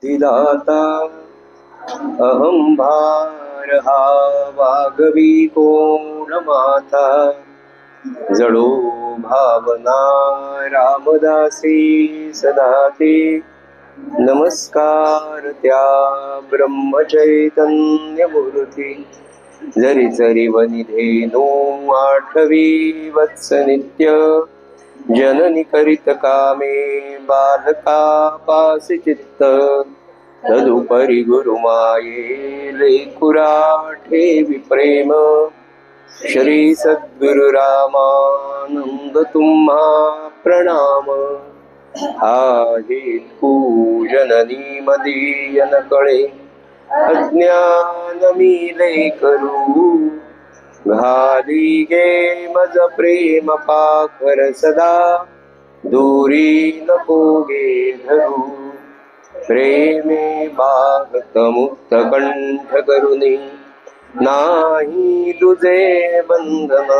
विधाता अहं भारहा वागवी कोण माता जडो भावना रामदासी सदा ते नमस्कार त्या ब्रह्मचैतन्य मूर्ती जरी जरी वनिधेनो आठवी वत्स नित्य जननी करीत कामे बालका पासी चित्त तदुपरी गुरुमाये लेकुरा ठेवी प्रेम श्री सद्गुरु रामानंद तुम्हा प्रणाम आहे पूजननी मदीयन कळे अज्ञान मिले करू घाली गे मज प्रेम पाखर सदा दूरी नको गे धरू प्रेमे बागत मुक्त कंठ करुनी नाही तुझे बंधन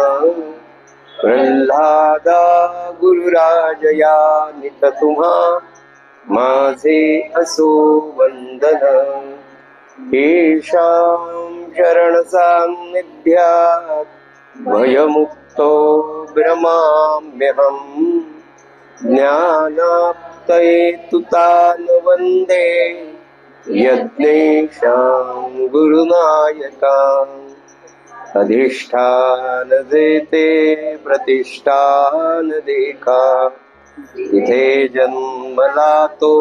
प्रल्हादा गुरुराजया नित तुम्हा माझे असो वंदन येषां चरण सान्निध्यात् भयमुक्तो भ्रमाम्यहम् ज्ञानाप्तये तु तान् वन्दे यज्ञेशां गुरुनायकान् अधिष्ठान जेते प्रतिष्ठान देखा तिथे जन्मला तो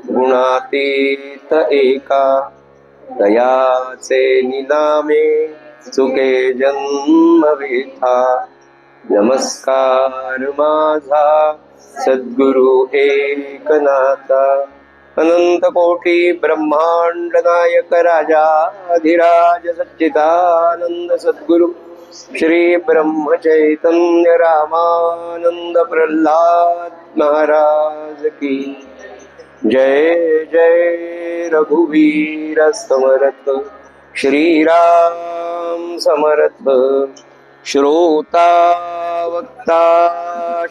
गुणातीत एका दयाचे निनामे चुके जन्म विथा नमस्कार माझा सद्गुरु एकनाथा अनंत कोटी ब्रह्मांड नायक राजा अधिराज सच्चिदानंद सद्गुरु श्री ब्रह्म चैतन्य रामानंद प्रल्हाद महाराज की जय जय रघुवीर समर्थ श्री राम समर्थ श्रोता वक्ता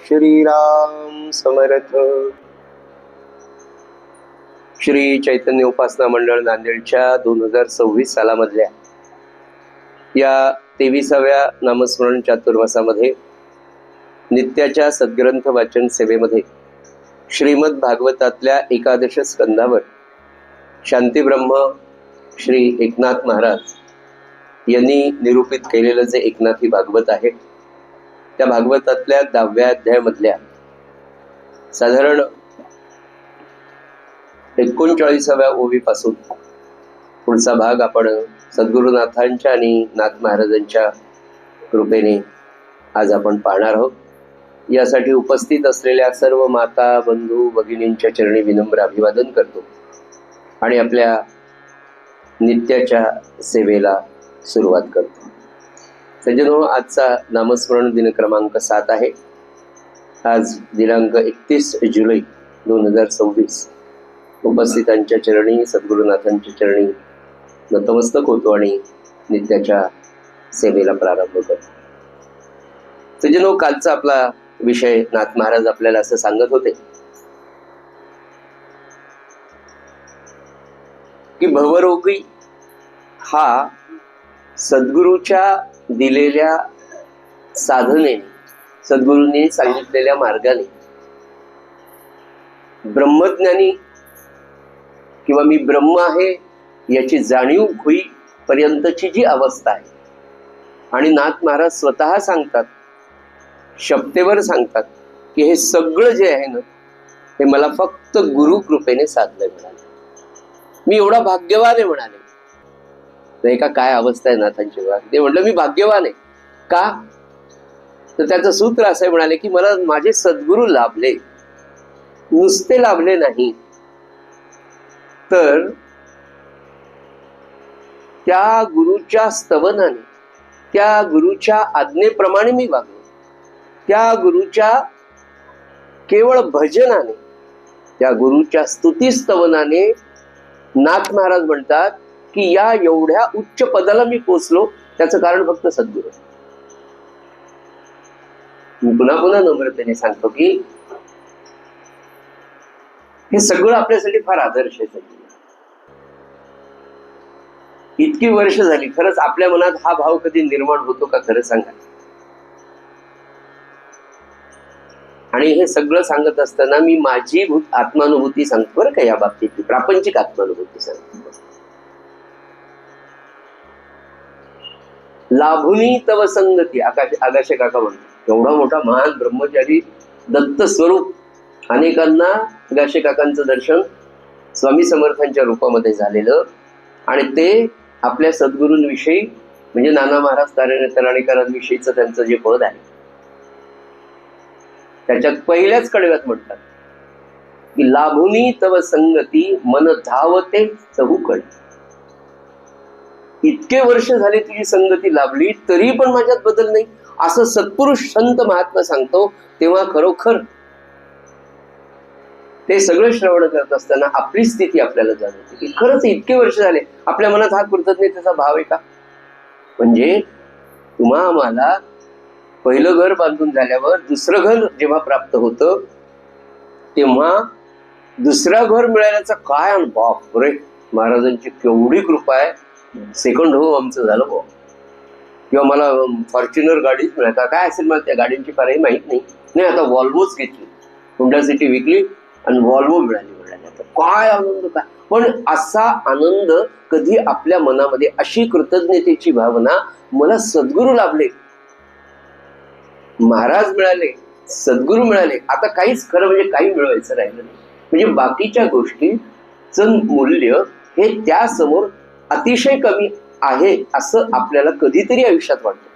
श्री राम समर्थ। श्री चैतन्य उपासना मंडळ नांदेडच्या 2026 सालामधल्या या 23व्या नामस्मरण चातुर्मासामध्ये नित्याच्या सद्ग्रंथ वाचन सेवेमध्ये श्रीमद भागवतातल्या एकादश स्कंदावर शांतीब्रह्म श्री एकनाथ महाराज यांनी निरूपित केलेलं जे एकनाथी भागवत आहे त्या भागवतातल्या 10व्या अध्यायामधल्या साधारण 39व्या ओवीपासून पुढचा भाग आपण सद्गुरुनाथांच्या आणि नाथ महाराजांच्या कृपेने आज आपण पाहणार आहोत। यासाठी उपस्थित असलेल्या सर्व माता बंधू भगिनींच्या चरणी विनम्र अभिवादन करतो आणि आपल्या नित्याच्या सेवेला सुरुवात करतो। सज्जनो, आजचा नामस्मरण दिन क्रमांक 7 आहे। आज दिनांक 31 जुलै 2026 उपस्थितांच्या चरणी सद्गुरुनाथांच्या चरणी नतमस्तक होतो आणि नित्याच्या सेवेला प्रारंभ करतो। सज्जनो, कालचा आपला विषय नाथ महाराज आपल्याला असं सांगत होते की भवरोगी हा सद्गुरूच्या दिलेल्या साधनेने, सद्गुरूंनी सांगितलेल्या मार्गाने ब्रह्मज्ञानी किंवा मी ब्रह्म आहे याची जाणीव होईपर्यंतची जी अवस्था आहे, आणि नाथ महाराज स्वतः सांगतात, शब्देवर सांगतात की हे सगळं जे आहे ना हे मला फक्त गुरु कृपेने साधलं म्हणाले। मी एवढा भाग्यवान आहे म्हणाले। नाही का, काय अवस्था आहे नाथांची बघा। ते म्हटलं मी भाग्यवान आहे का, तर त्याचं सूत्र असं म्हणाले की मला माझे सद्गुरू लाभले, नुसते लाभले नाही तर त्या गुरुच्या स्तवनाने, त्या गुरुच्या आज्ञेप्रमाणे मी वागलो, त्या गुरुच्या केवळ भजनाने, त्या गुरुच्या स्तुती स्तवनाने नाथ महाराज म्हणतात की या एवढ्या उच्च पदाला मी पोचलो, त्याचं कारण फक्त सद्गुरू। मी पुन्हा पुन्हा नम्रतेने सांगतो की हे सगळं आपल्यासाठी फार आदर्श आहे। इतकी वर्ष झाली, खरंच आपल्या मनात हा भाव कधी निर्माण होतो का? खरं सांगा. आणि हे सगळं सांगत असताना मी माझी आत्मानुभूती सांगतो बरं का, या बाबतीत प्रापंचिक आत्मानुभूती सांगतो. लाभुनी तव संगती, आगाशे काका म्हणतो, एवढा मोठा महान ब्रह्मचारी दत्त स्वरूप, अनेकांना आगाशे काकांचं दर्शन स्वामी समर्थांच्या रूपामध्ये झालेलं, आणि ते आपल्या सद्गुरूंविषयी म्हणजे नाना महाराज तराणीकरांविषयीचं त्यांचं जे पद आहे त्याच्यात पहिल्याच कडव्यात म्हणतात की लाभुनी तव संगती मन धावते चहूकड. इतके वर्ष झाले तुझी संगती लाभली तरी पण माझ्यात बदल नाही, असं सत्पुरुष संत महात्मा सांगतो. तेव्हा खरोखर ते सगळं श्रवण करत असताना आपली स्थिती आपल्याला जाणवते की खरंच इतके वर्ष झाले आपल्या मनात हा कृतज्ञतेचा भाव आहे का? म्हणजे तुम्हा आम्हाला पहिलं घर बांधून झाल्यावर दुसरं घर जेव्हा प्राप्त होतं तेव्हा दुसरं घर मिळाल्याचा काय बाप रे, महाराजांची केवढी कृपा आहे, सेकंड होम आमचं झालं भाऊ. किंवा मला फॉर्च्युनर गाडीच मिळाली, काय असेल मला त्या गाडींची फारही माहीत नाही. आता वॉल्वोच घेतली, हुंडा सिटी विकली आणि वॉल्वो मिळाली. काय आनंद, काय पण असा आनंद कधी आपल्या मनामध्ये, अशी कृतज्ञतेची भावना, मला सद्गुरू लाभले, महाराज मिळाले, सद्गुरू मिळाले, आता काहीच खरं म्हणजे काही मिळवायचं राहिलं नाही. म्हणजे बाकीच्या गोष्टीचं मूल्य हे त्या समोर अतिशय कमी आहे असं आपल्याला कधीतरी आयुष्यात वाटतं.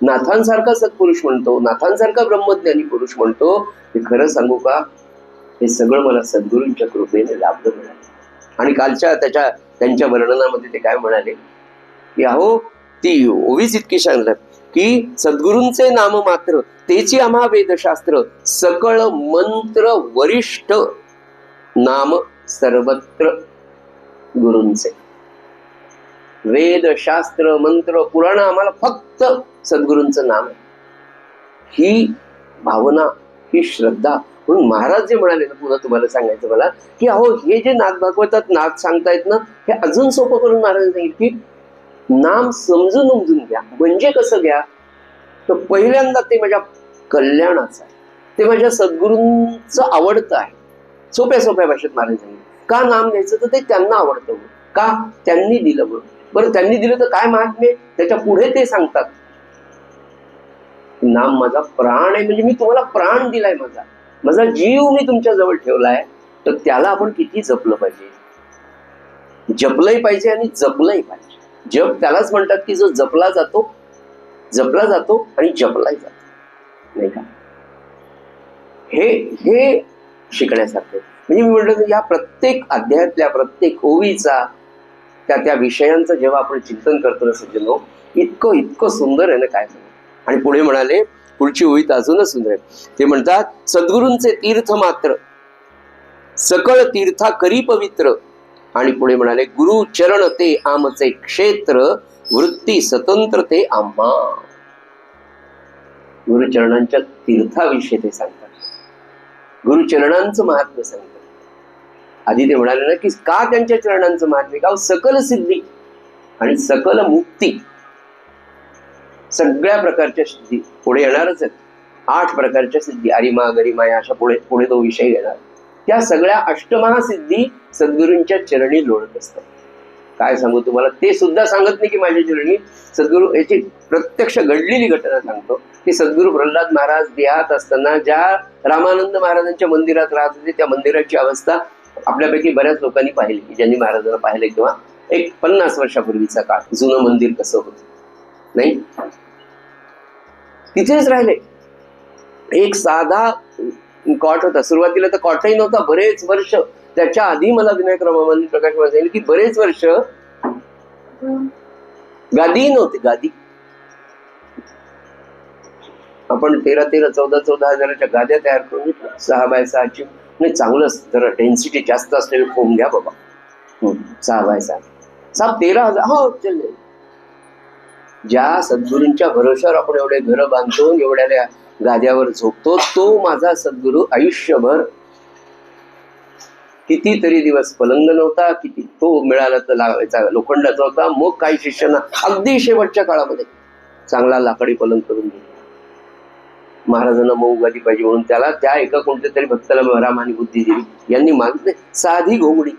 नाथांसारखा सत्पुरुष म्हणतो, नाथांसारखा ब्रह्मज्ञानी पुरुष म्हणतो, हे खरं सांगू का, हे सगळं मला सद्गुरूंच्या कृपेने लाभलं मिळालं. आणि कालच्या त्यांच्या वर्णनामध्ये ते काय म्हणाले की अहो ती ओवीच इतकी सांगतात की सद्गुरूंचे नाम मात्र तेची आम्हा वेदशास्त्र, सकळ मंत्र वरिष्ठ नाम सर्वत्र गुरूंचे. वेद शास्त्र मंत्र पुराण आम्हाला फक्त सद्गुरूंचं नाम आहे, ही भावना, ही श्रद्धा. म्हणून महाराज जे म्हणाले ना, पुन्हा तुम्हाला सांगायचं मला की अहो हे जे नाथ भागवतात नाथ सांगतायत ना, हे अजून सोपं करून महाराज सांगितलं की नाम समजून उमजून घ्या. म्हणजे कसं घ्या, तर पहिल्यांदा ते माझ्या कल्याणाचं आहे, ते माझ्या सद्गुरूंचं आवडतं आहे. सोप्या सोप्या भाषेत महाराज सांगितलं का नाम घ्यायचं, तर ते त्यांना आवडतं, का त्यांनी दिलं म्हणून. बरं त्यांनी दिलं तर काय महात्म्य, त्याच्या पुढे ते सांगतात नाम माझा प्राण आहे, म्हणजे मी तुम्हाला प्राण दिलाय, माझा जीव मी तुमच्या जवळ ठेवलाय, तर त्याला आपण किती जपलं पाहिजे, जपलंही पाहिजे आणि जपलंही पाहिजे. जप त्यालाच म्हणतात की जो जपला जातो आणि जपलाही जातो, नाही का. हे शिकण्यासारखं. म्हणजे मी म्हटलं या प्रत्येक अध्यायातल्या प्रत्येक ओवीचा त्या विषयांचं जेव्हा आपण चिंतन करतो ना सज्जनो, इतकं सुंदर आहे ना, काय सांगू. आणि पुढे म्हणाले, पुढची ओवी तर अजूनच सुंदर आहे. ते म्हणतात सद्गुरूंचे तीर्थ मात्र सकळ तीर्था करी पवित्र. आणि पुढे म्हणाले गुरु चरण ते आमचे क्षेत्र, वृत्ती स्वतंत्र ते आम्हा. गुरुचरणांच्या तीर्थाविषयी ते सांगतात, गुरुचरणांचं महात्म्य सांगतात. आधी ते म्हणाले ना की का त्यांच्या चरणांचं महात्म्य, का सकल सिद्धी आणि सकल मुक्ती, सगळ्या प्रकारच्या सिद्धी पुढे येणारच आहेत. 8 प्रकारच्या सिद्धी, अरिमा गरिमा या अशा पुढे तो विषय येणार. त्या सगळ्या अष्टमहासिद्धी सद्गुरूंच्या चरणी लोळत असतात. काय सांगू तुम्हाला, ते सुद्धा सांगत नाही की माझ्या चरणी सद्गुरू, याची प्रत्यक्ष घडलेली घटना सांगतो की सद्गुरू प्रल्हाद महाराज देहात असताना ज्या रामानंद महाराजांच्या मंदिरात राहत होते, त्या मंदिराची अवस्था आपल्यापैकी बऱ्याच लोकांनी पाहिली, की ज्यांनी महाराजांना पाहिलं किंवा एक 50 वर्षापूर्वीचा काळ, जुनं मंदिर कसं होतं, नाही तिथेच राहिले. एक साधा कॉट होता, सुरुवातीला तर कॉटही नव्हता, बरेच वर्ष. त्याच्या आधी मला विनायक रामानंद प्रकाश सांगितलं की बरेच वर्ष गादी नव्हती. गादी आपण 13-14 हजाराच्या गाद्या तयार करून 6 बाय 6ची, नाही चांगलं जरा डेन्सिटी जास्त असलेले फोम घ्या बाबा, 6 बाय 6 13,000. हो चल, ज्या सद्गुरूंच्या भरोशावर आपण एवढे घर बांधतो, एवढ्या गाद्यावर झोपतो, तो माझा सद्गुरू आयुष्यभर कितीतरी दिवस पलंग नव्हता, किती तो मिळाला तर लावायचा लोखंडाचा होता. मग काही शिष्यांना अगदी शेवटच्या काळामध्ये चांगला लाकडी पलंग करून दिला. महाराजांना मऊ गादी पाहिजे म्हणून त्याला त्या एका कोणत्या तरी भक्ताला रामाने बुद्धी दिली. यांनी मागितले साधी घोंगडी,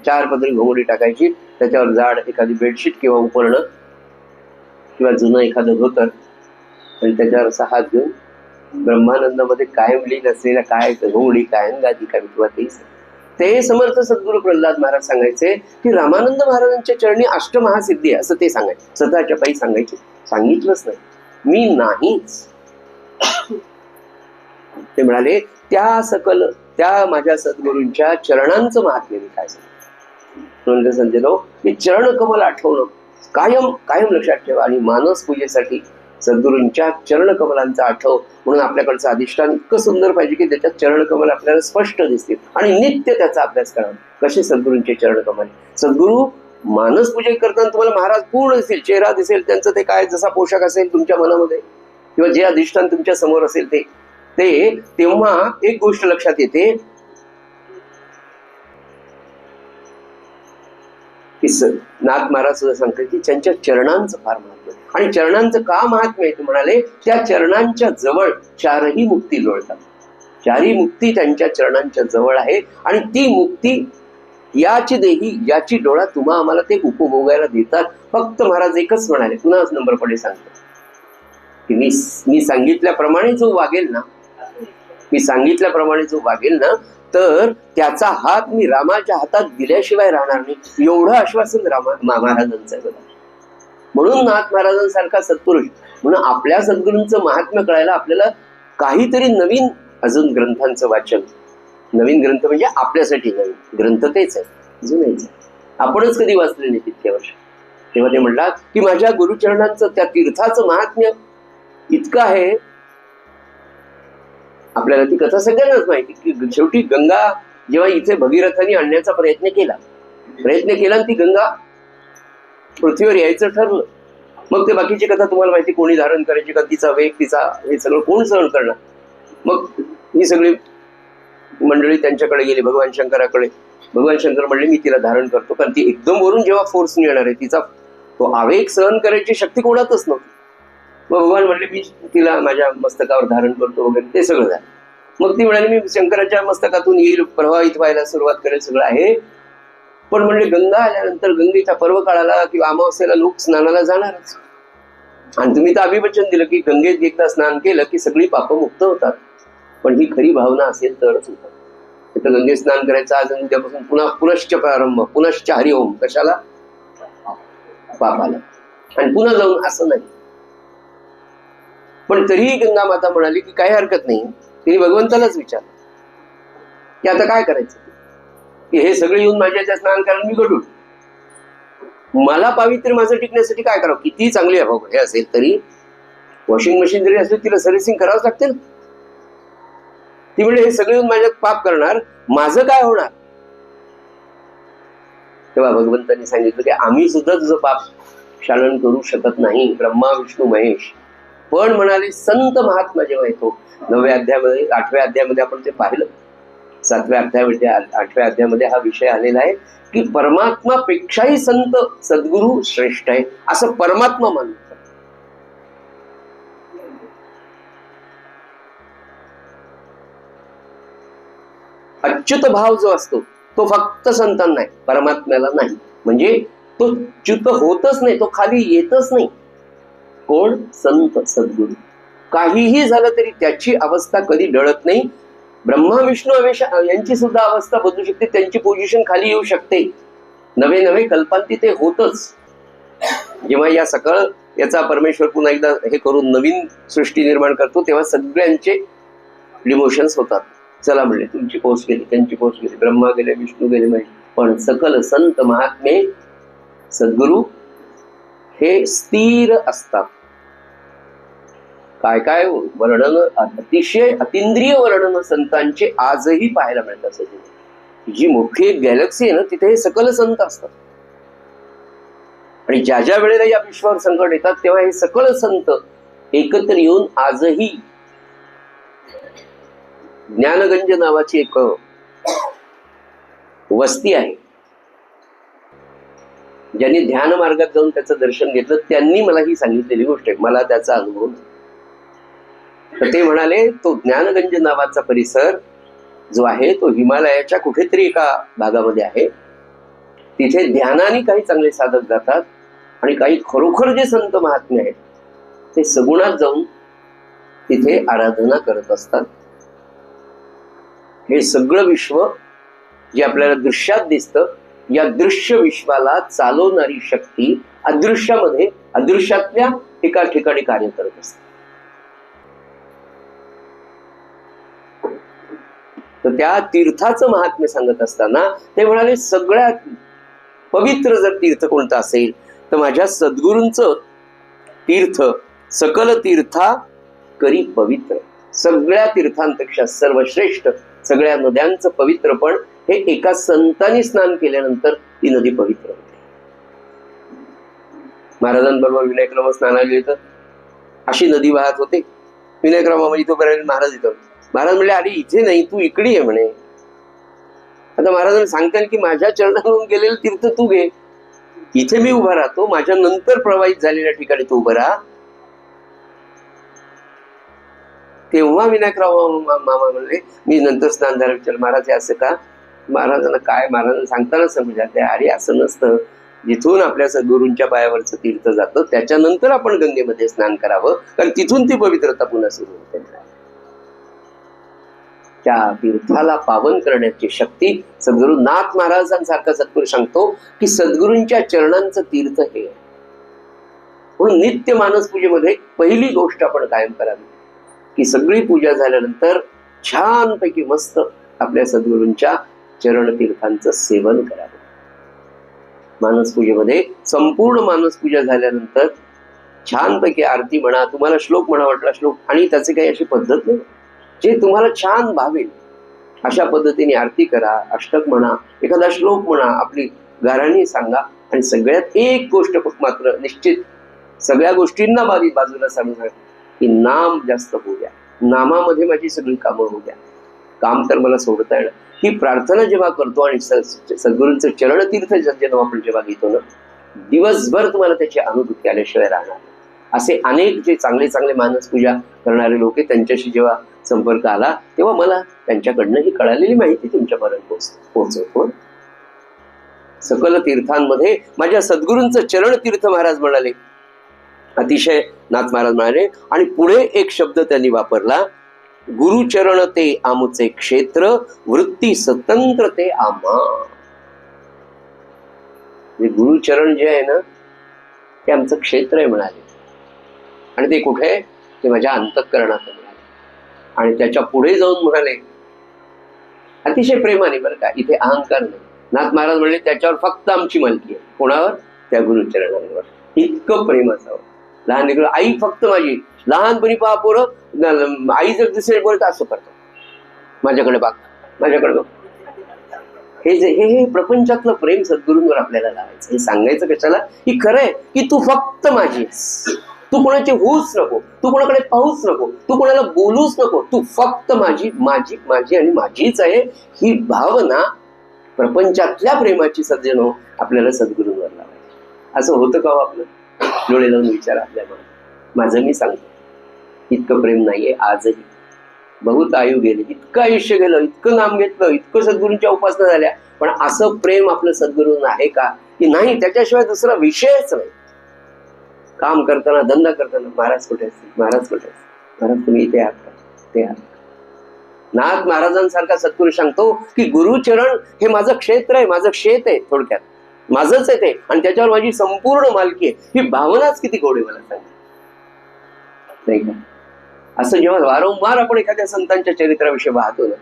4 पदरी घोंगडी टाकायची, त्याच्यावर जाड एखादी बेडशीट किंवा उपरणं किंवा जुनं एखादं धोतर, आणि त्याच्यावर असा हात घेऊन ब्रह्मानंदामध्ये कायम लीन असलेल्या काय घोंगडी काय गादी काय किंवा ते समर्थ सद्गुरू प्रल्हाद महाराज सांगायचे की रामानंद महाराजांच्या चरणी अष्टमहासिद्धी आहे असं ते सांगायचे. स्वतःच्या पायी सांगायचे, सांगितलंच नाही मी नाहीच. ते म्हणाले त्या माझ्या सद्गुरूंच्या चरणांचं महात्म्य मी काय सांगतो. संजय की चरण कमल आठवणं कायम कायम लक्षात ठेवा, आणि मानस पूजेसाठी सद्गुरूंच्या चरण कमलांचा आठव म्हणून आपल्याकडचं अधिष्ठान इतकं सुंदर पाहिजे की त्याच्यात चरण कमल आपल्याला स्पष्ट दिसतील आणि नित्य त्याचा अभ्यास करावा. कसे सद्गुरूंचे चरण कमल, सद्गुरू मानस पूजे करताना तुम्हाला महाराज पूर्ण दिसेल, चेहरा दिसेल त्यांचं, ते काय जसा पोशाख असेल तुमच्या मनामध्ये किंवा जे अधिष्ठान तुमच्या समोर असेल ते तेव्हा एक गोष्ट लक्षात येते की नाथ महाराज सुद्धा सांगतात की त्यांच्या चरणांचं फार महत्व, आणि चरणांचं का महात्म्य आहे ते म्हणाले त्या चरणांच्या जवळ 4ही मुक्ती लोळतात. 4ही मुक्ती त्यांच्या चरणांच्या जवळ आहे, आणि ती मुक्ती याची देही याची डोळा तुम्हा आम्हाला ते उपभोगायला देतात. फक्त महाराज एकच म्हणाले, पुन्हा नंबर पडे सांगतो की मी सांगितल्याप्रमाणे जो वागेल ना, तर त्याचा हात मी रामाच्या हातात दिल्याशिवाय राहणार नाही, एवढं आश्वासन महाराजांचं आहे. म्हणून नाथ महाराजांसारखा सत्पुरुष, म्हणून आपल्या सद्गुरूंचं महात्म्य कळायला आपल्याला काहीतरी नवीन अजून ग्रंथांचं वाचन, नवीन ग्रंथ म्हणजे आपल्यासाठी नवीन ग्रंथ तेच आहे, अजूनच आपणच कधी वाचले नाही तितक्या वर्ष. तेव्हा ते म्हणतात की माझ्या गुरुचरणांचं त्या तीर्थाचं महात्म्य इतकं आहे. आपल्याला ती कथा सगळ्यांनाच माहिती की शेवटी गंगा जेव्हा इथे भगीरथांनी आणण्याचा प्रयत्न केला आणि ती गंगा पृथ्वीवर यायचं ठरलं, मग ते बाकीची कथा तुम्हाला माहिती, कोणी धारण करायची का, तिचा वेग, तिचा हे सगळं कोण सहन करणार. मग ही सगळी मंडळी त्यांच्याकडे गेली, भगवान शंकराकडे. भगवान शंकर म्हणले मी तिला धारण करतो, कारण ती एकदम वरून जेव्हा फोर्स येणार आहे तिचा तो आवेग सहन करायची शक्ती कोणातच नव्हती. मग भगवान म्हणले मी तिला माझ्या मस्तकावर धारण करतो वगैरे, ते सगळं झालं. मग ती म्हणाली मी शंकराच्या मस्तकातून येईल, प्रवाहित व्हायला सुरुवात करेल, सगळं आहे. पण म्हणले गंगा आल्यानंतर गंगेच्या पर्व काळाला किंवा अमावस्येला लोक स्नानाला जाणारच, आणि तुम्ही तर अभिवचन दिलं की गंगेत एकदा स्नान केलं की सगळी पापं मुक्त होतात. पण ही खरी भावना असेल तरच होतात. तिथं गंगे स्नान करायचं आज उद्यापासून पुनश्च प्रारंभ, पुनश्च हरिओम, कशाला, पापाला, आणि पुन्हा जाऊन असं नाही. पण तरीही गंगा माता म्हणाली की काही हरकत नाही. तिने भगवंतालाच विचारलं की आता काय करायचं, की हे सगळे येऊन माझ्या स्नान करायला मी गडून, मला पावित्र्य माझं टिकण्यासाठी काय करावं. किती चांगली हे असेल तरी वॉशिंग मशीन जरी असेल तिला सर्व्हिसिंग करावंच लागते ना. ती म्हणजे हे सगळे येऊन माझ्यात पाप करणार, माझं काय होणार. तेव्हा भगवंतांनी सांगितलं की आम्ही सुद्धा तुझं पाप शालन करू शकत नाही, ब्रह्मा विष्णू महेश. पण म्हणाले संत महात्मा जेव्हा येतो 9व्या अध्यायामध्ये, 8व्या अध्यायामध्ये आपण ते पाहिलं, 7व्या अध्यायामध्ये, 8व्या अध्यायामध्ये हा विषय आलेला आहे की परमात्मापेक्षाही संत सद्गुरू श्रेष्ठ आहे असं परमात्मा मानतो. अच्युत भाव जो असतो तो फक्त संतांना आहे, परमात्म्याला नाही. म्हणजे तो च्युत होतच नाही, तो खाली येतच नाही. कोण, संत सद्गुरू. काहीही झालं तरी त्याची अवस्था कधी डळत नाही. ब्रह्मा विष्णू यांची सुद्धा अवस्था बदलू शकते, त्यांची पोझिशन खाली येऊ शकते. नवे नवे कल्पांती ते होतच. जेव्हा या सकळ याचा परमेश्वर पुन्हा एकदा हे करून नवीन सृष्टी निर्माण करतो तेव्हा सगळ्यांचे डिमोशन्स होतात. चला म्हणले, तुमची पोच गेली, त्यांची पोच गेली, ब्रह्मा गेले, विष्णू गेले, म्हणजे पण सकल संत महात्मे सद्गुरू हे स्थिर असतात. काय काय वर्णन, अतिशय अतिंद्रिय वर्णन संतांचे आजही पाहायला मिळतात. जी मोठी एक गॅलेक्सी आहे ना, तिथे हे सकल संत असतात. आणि ज्या ज्या वेळेला या विश्वावर संकट येतात तेव्हा हे सकल संत एकत्र येऊन आजही ज्ञानगंज नावाची एक वस्ती आहे. ज्यांनी ध्यान मार्गात जाऊन त्याचं दर्शन घेतलं त्यांनी मला ही सांगितलेली गोष्ट आहे, मला त्याचा अनुभव नाही. तर ते म्हणाले तो ज्ञानगंज नावाचा परिसर जो आहे तो हिमालयाच्या कुठेतरी एका भागामध्ये आहे. तिथे ध्यानाने काही चांगले साधक जातात आणि काही खरोखर जे संत महात्मे आहेत ते सगुणात जाऊन तिथे आराधना करत असतात. हे सगळं विश्व जे आपल्याला दृश्यात दिसतं, या दृश्य विश्वाला चालवणारी शक्ती अदृश्यामध्ये अदृश्यातल्या एका ठिकाणी कार्य करत असते. तर त्या तीर्थाचं महात्म्य सांगत असताना ते म्हणाले सगळ्यात पवित्र जर तीर्थ कोणतं असेल तर माझ्या सद्गुरूंचं तीर्थ सकल तीर्था करी पवित्र. सगळ्या तीर्थांपेक्षा सर्वश्रेष्ठ, सगळ्या नद्यांचं पवित्रपण हे एका संतांनी स्नान केल्यानंतर ती नदी पवित्र होते. महाराजांबरोबर विनायकराम स्नानाला गेले तर अशी नदी वाहत होते. विनायकरामा इथं पर्यंत महाराज इथं. महाराज म्हणले अरे इथे नाही, तू इकडे आहे म्हणे. आता महाराजांना सांगतात की माझ्या चरणावरून गेलेलं तीर्थ तू घे, इथे मी उभा राहतो, माझ्या नंतर प्रवाहित झालेल्या ठिकाणी तू उभं राहा. तेव्हा विनायकराव मामा म्हणले मी नंतर स्नान झालं. विचार महाराज हे असं का? महाराजांना काय, महाराजांना सांगताना समजाते अरे असं नसतं, जिथून आपल्या सद्गुरूंच्या पायावरचं तीर्थ जातं त्याच्यानंतर आपण गंगेमध्ये स्नान करावं, कारण तिथून ती पवित्रता पुन्हा सुरू होते. त्या तीर्थाला पावन करण्याची शक्ती सद्गुरू नाथ महाराजांसारखा सद्गुरू सांगतो की सद्गुरूंच्या चरणांचं तीर्थ हे. म्हणून नित्य मानस पूजेमध्ये पहिली गोष्ट आपण कायम करावी की सगळी पूजा झाल्यानंतर छानपैकी मस्त आपल्या सद्गुरूंच्या चरण तीर्थांचं सेवन करावं. मानस पूजेमध्ये संपूर्ण मानस पूजा झाल्यानंतर छानपैकी आरती म्हणा, तुम्हाला श्लोक म्हणा वाटला श्लोक, आणि त्याची काही अशी पद्धत नाही, जे तुम्हाला छान भावेल अशा पद्धतीने आरती करा, अष्टक म्हणा, एखादा श्लोक म्हणा, आपली गाराणी सांगा. आणि सगळ्यात एक गोष्ट मात्र निश्चित सगळ्या गोष्टींना बाजूला सांगा की नाम जास्त होऊ द्या, नामामध्ये माझी सगळी कामं होऊ द्या. काम तर मला सोडता येणार. ही प्रार्थना जेव्हा करतो आणि सद्गुरूंचं चरणतीर्थ जेव्हा आपण जेव्हा घेतो ना, दिवसभर तुम्हाला त्याची अनुभूती आल्याशिवाय राहणार. असे अनेक जे चांगले चांगले मानस पूजा करणारे लोक आहेत त्यांच्याशी जेव्हा संपर्क आला तेव्हा मला त्यांच्याकडनं ही कळालेली माहिती तुमच्यापर्यंत पोहोचवतो. सकल तीर्थांमध्ये माझ्या सद्गुरूंचं चरणतीर्थ महाराज म्हणाले, अतिशय नाथ महाराज म्हणाले. आणि पुढे एक शब्द त्यांनी वापरला, गुरुचरण ते आमुचे क्षेत्र, वृत्ती स्वतंत्र ते आम्हा. गुरुचरण जे आहे ना ते आमचं क्षेत्र आहे म्हणाले. आणि ते कुठे आहे? ते माझ्या अंतःकरणात म्हणाले. आणि त्याच्या पुढे जाऊन म्हणाले अतिशय प्रेमाने, बरं का, इथे अहंकार नाही. नाथ महाराज म्हणले त्याच्यावर फक्त आमची मालकी आहे. कोणावर? त्या गुरुचरणांवर. इतकं प्रेम असावं. लहान लेकरं, आई फक्त माझी. लहानपणी पहा पोरं, आई जर दिसेल बोलत असं करतो, माझ्याकडे बघ, माझ्याकडे बघ. हे प्रपंचातलं प्रेम सद्गुरूंवर आपल्याला लावायचं. हे सांगायचं कशाला की खरंय की तू फक्त माझी आहेस, तू कोणाची होऊच नको, तू कोणाकडे पाहूच नको, तू कोणाला बोलूच नको, तू फक्त माझी माझी माझी आणि माझीच आहे. ही भावना प्रपंचातल्या प्रेमाची सज्जनो आपल्याला सद्गुरूंवर लावायची. असं होतं का आपलं? डोळे लावून विचार आपल्या मनात. माझं मी सांगतो इतकं प्रेम नाहीये आजही. बहुत आयु गेले, इतकं आयुष्य गेलं, इतकं नाम घेतलं, इतकं सद्गुरूंच्या उपासना झाल्या, पण असं प्रेम आपलं सद्गुरूंना आहे का? की नाही, त्याच्याशिवाय दुसरा विषयच नाही. काम करताना, धंदा करताना, महाराज कुठे असतील, महाराज कुठे असतील, महाराज तुम्ही इथे आहात का, ते आहात. नाथ महाराजांसारखा सद्गुरू सांगतो की गुरुचरण हे माझं क्षेत्र आहे, माझं शेत आहे, थोडक्यात माझंच आहे ते, आणि त्याच्यावर माझी संपूर्ण मालकी आहे. ही भावनाच किती गोड आहे मला सांगा, नाही का? असं जेव्हा वारंवार आपण एखाद्या संतांच्या चरित्राविषयी पाहतो ना,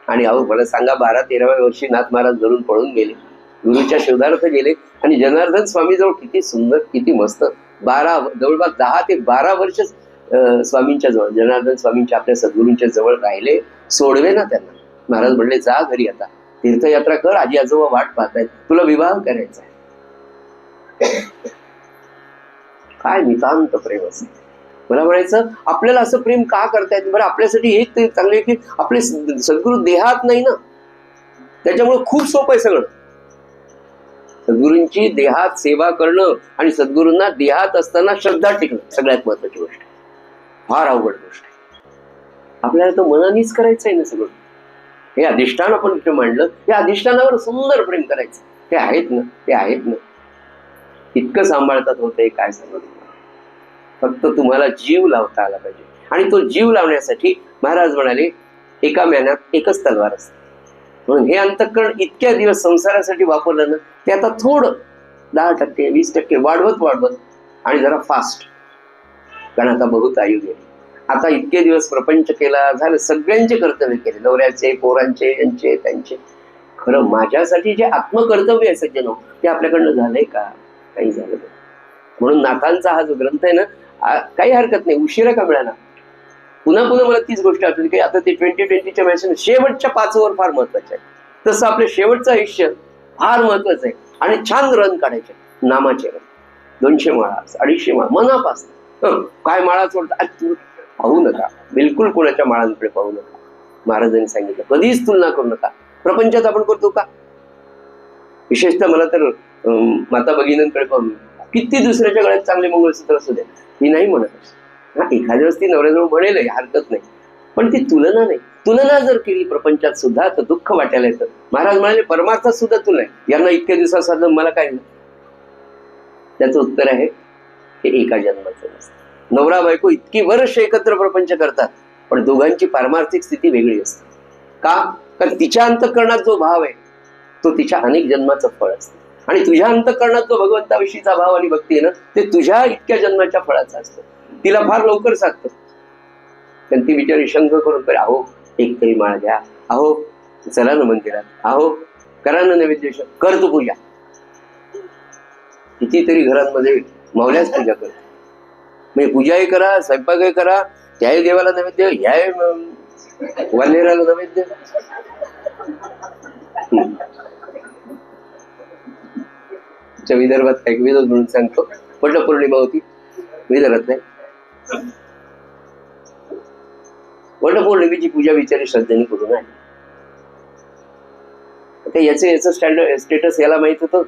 आणि अहो मला सांगा 12-13व्या वर्षी नाथ महाराज घरून पळून गेले, गुरुच्या शोधार्थ गेले, आणि जनार्दन स्वामी जवळ किती सुंदर, किती मस्त, जवळपास 10 ते 12 वर्ष स्वामींच्या जवळ, जनार्दन स्वामींच्या आपल्या सद्गुरूंच्या जवळ राहिले. सोडवे ना त्यांना. महाराज म्हणले जा घरी, आता तीर्थयात्रा कर, आजी आजोबा वाट पाहतायत, तुला विवाह करायचा आहे. काय नितांत प्रेम असेल. मला म्हणायचं आपल्याला असं प्रेम का करतायत बरं? आपल्यासाठी एक ते चांगले की आपले सद्गुरू देहात नाही ना, त्याच्यामुळे खूप सोपं आहे सगळं. सद्गुरूंची देहात सेवा करणं आणि सद्गुरूंना देहात असताना श्रद्धा टिकणं सगळ्यात महत्वाची गोष्ट आहे. फार अवघड गोष्ट आहे. आपल्याला तर मनानेच करायचं आहे ना सगळं. हे अधिष्ठान आपण इथे मांडलं, या अधिष्ठानावर सुंदर प्रेम करायचं. ते आहेत ना, ते आहेत ना. इतकं सांभाळतात होते काय सांगत. फक्त तुम्हाला जीव लावता आला पाहिजे. आणि तो जीव लावण्यासाठी महाराज म्हणाले एका म्यानात एकच तलवार असते. म्हणून हे अंतःकरण इतक्या दिवस संसारासाठी वापरलं ना, ते आता थोडं 10%, 20% वाढवत आणि जरा फास्ट. कारण आता बहुत आयु गेली. आता इतके दिवस प्रपंच केला, झालं, सगळ्यांचे कर्तव्य केले, नवऱ्याचे, पोरांचे, यांचे, त्यांचे. खरं माझ्यासाठी जे आत्मकर्तव्य आहे सज्जन, ते आपल्याकडनं झालंय का? काही झालं नाही. म्हणून नाथांचा हा जो ग्रंथ आहे ना, काही हरकत नाही, उशिरा का मिळाला. पुन्हा मला तीच गोष्ट आठवली की आता ते 2020च्या मॅसेज शेवटच्या 5 ओव्हर फार महत्वाच्या आहे. तसं आपलं शेवटचं आयुष्य फार महत्वाचं आहे. आणि छान रन काढायचे नामाचे रन. 200 माळा, 250 माळा मनापासून. काय माळा सोडतात पाहू नका, बिलकुल कोणाच्या माळांकडे पाहू नका. महाराजांनी सांगितलं कधीच तुलना करू नका. प्रपंचात आपण करतो का? विशेषतः मला तर माता भगिनींकडे पाहून किती दुसऱ्याच्या गळ्यात चांगले मंगळसूत्र असू द्या, मी नाही म्हणत. हा, एखाद्या वेळेस ती नवऱ्याजवळ म्हणेल, हरकत नाही, पण ती तुलना नाही. तुलना जर केली प्रपंचात सुद्धा तर दुःख वाटायला येतं. महाराज म्हणाले परमार्थात सुद्धा तुलना आहे. यांना इतक्या दिवसात साधलं, मला काय नाही. त्याचं उत्तर आहे हे एका जन्माचं नसतं. नवरा बायको इतकी वर्ष एकत्र प्रपंच करतात, पण दोघांची पारमार्थिक स्थिती वेगळी असते. का? कारण तिच्या अंतःकरणात जो भाव आहे तो तिच्या अनेक जन्माचं फळ असतं. आणि तुझ्या अंतःकरणात जो भगवंताविषयीचा भाव आणि भक्ती आहे ना, ते तुझ्या इतक्या जन्माच्या फळाचं असतं. तिला फार लवकर सांगतं, पण ती बिचारी शंख करून करे, अहो एक तरी माळ द्या, अहो चला ना मंदिरात, अहो करा ना नैवेद्य, कर तू पूजा. कितीतरी घरांमध्ये मावल्याच पूजा करते. म्हणजे पूजाही करा, स्वयंपाकही करा, त्याही देवाला नैवेद्य, ह्याही वानेराला नैवेद्य. विदर्भात एक विनोद म्हणून सांगतो. वटपौर्णिमा होती, विदर्भात नाही. वटपौर्णिमेची पूजा बिचारी श्रद्धेने करून आहे. याचं स्टेटस याला माहित होतं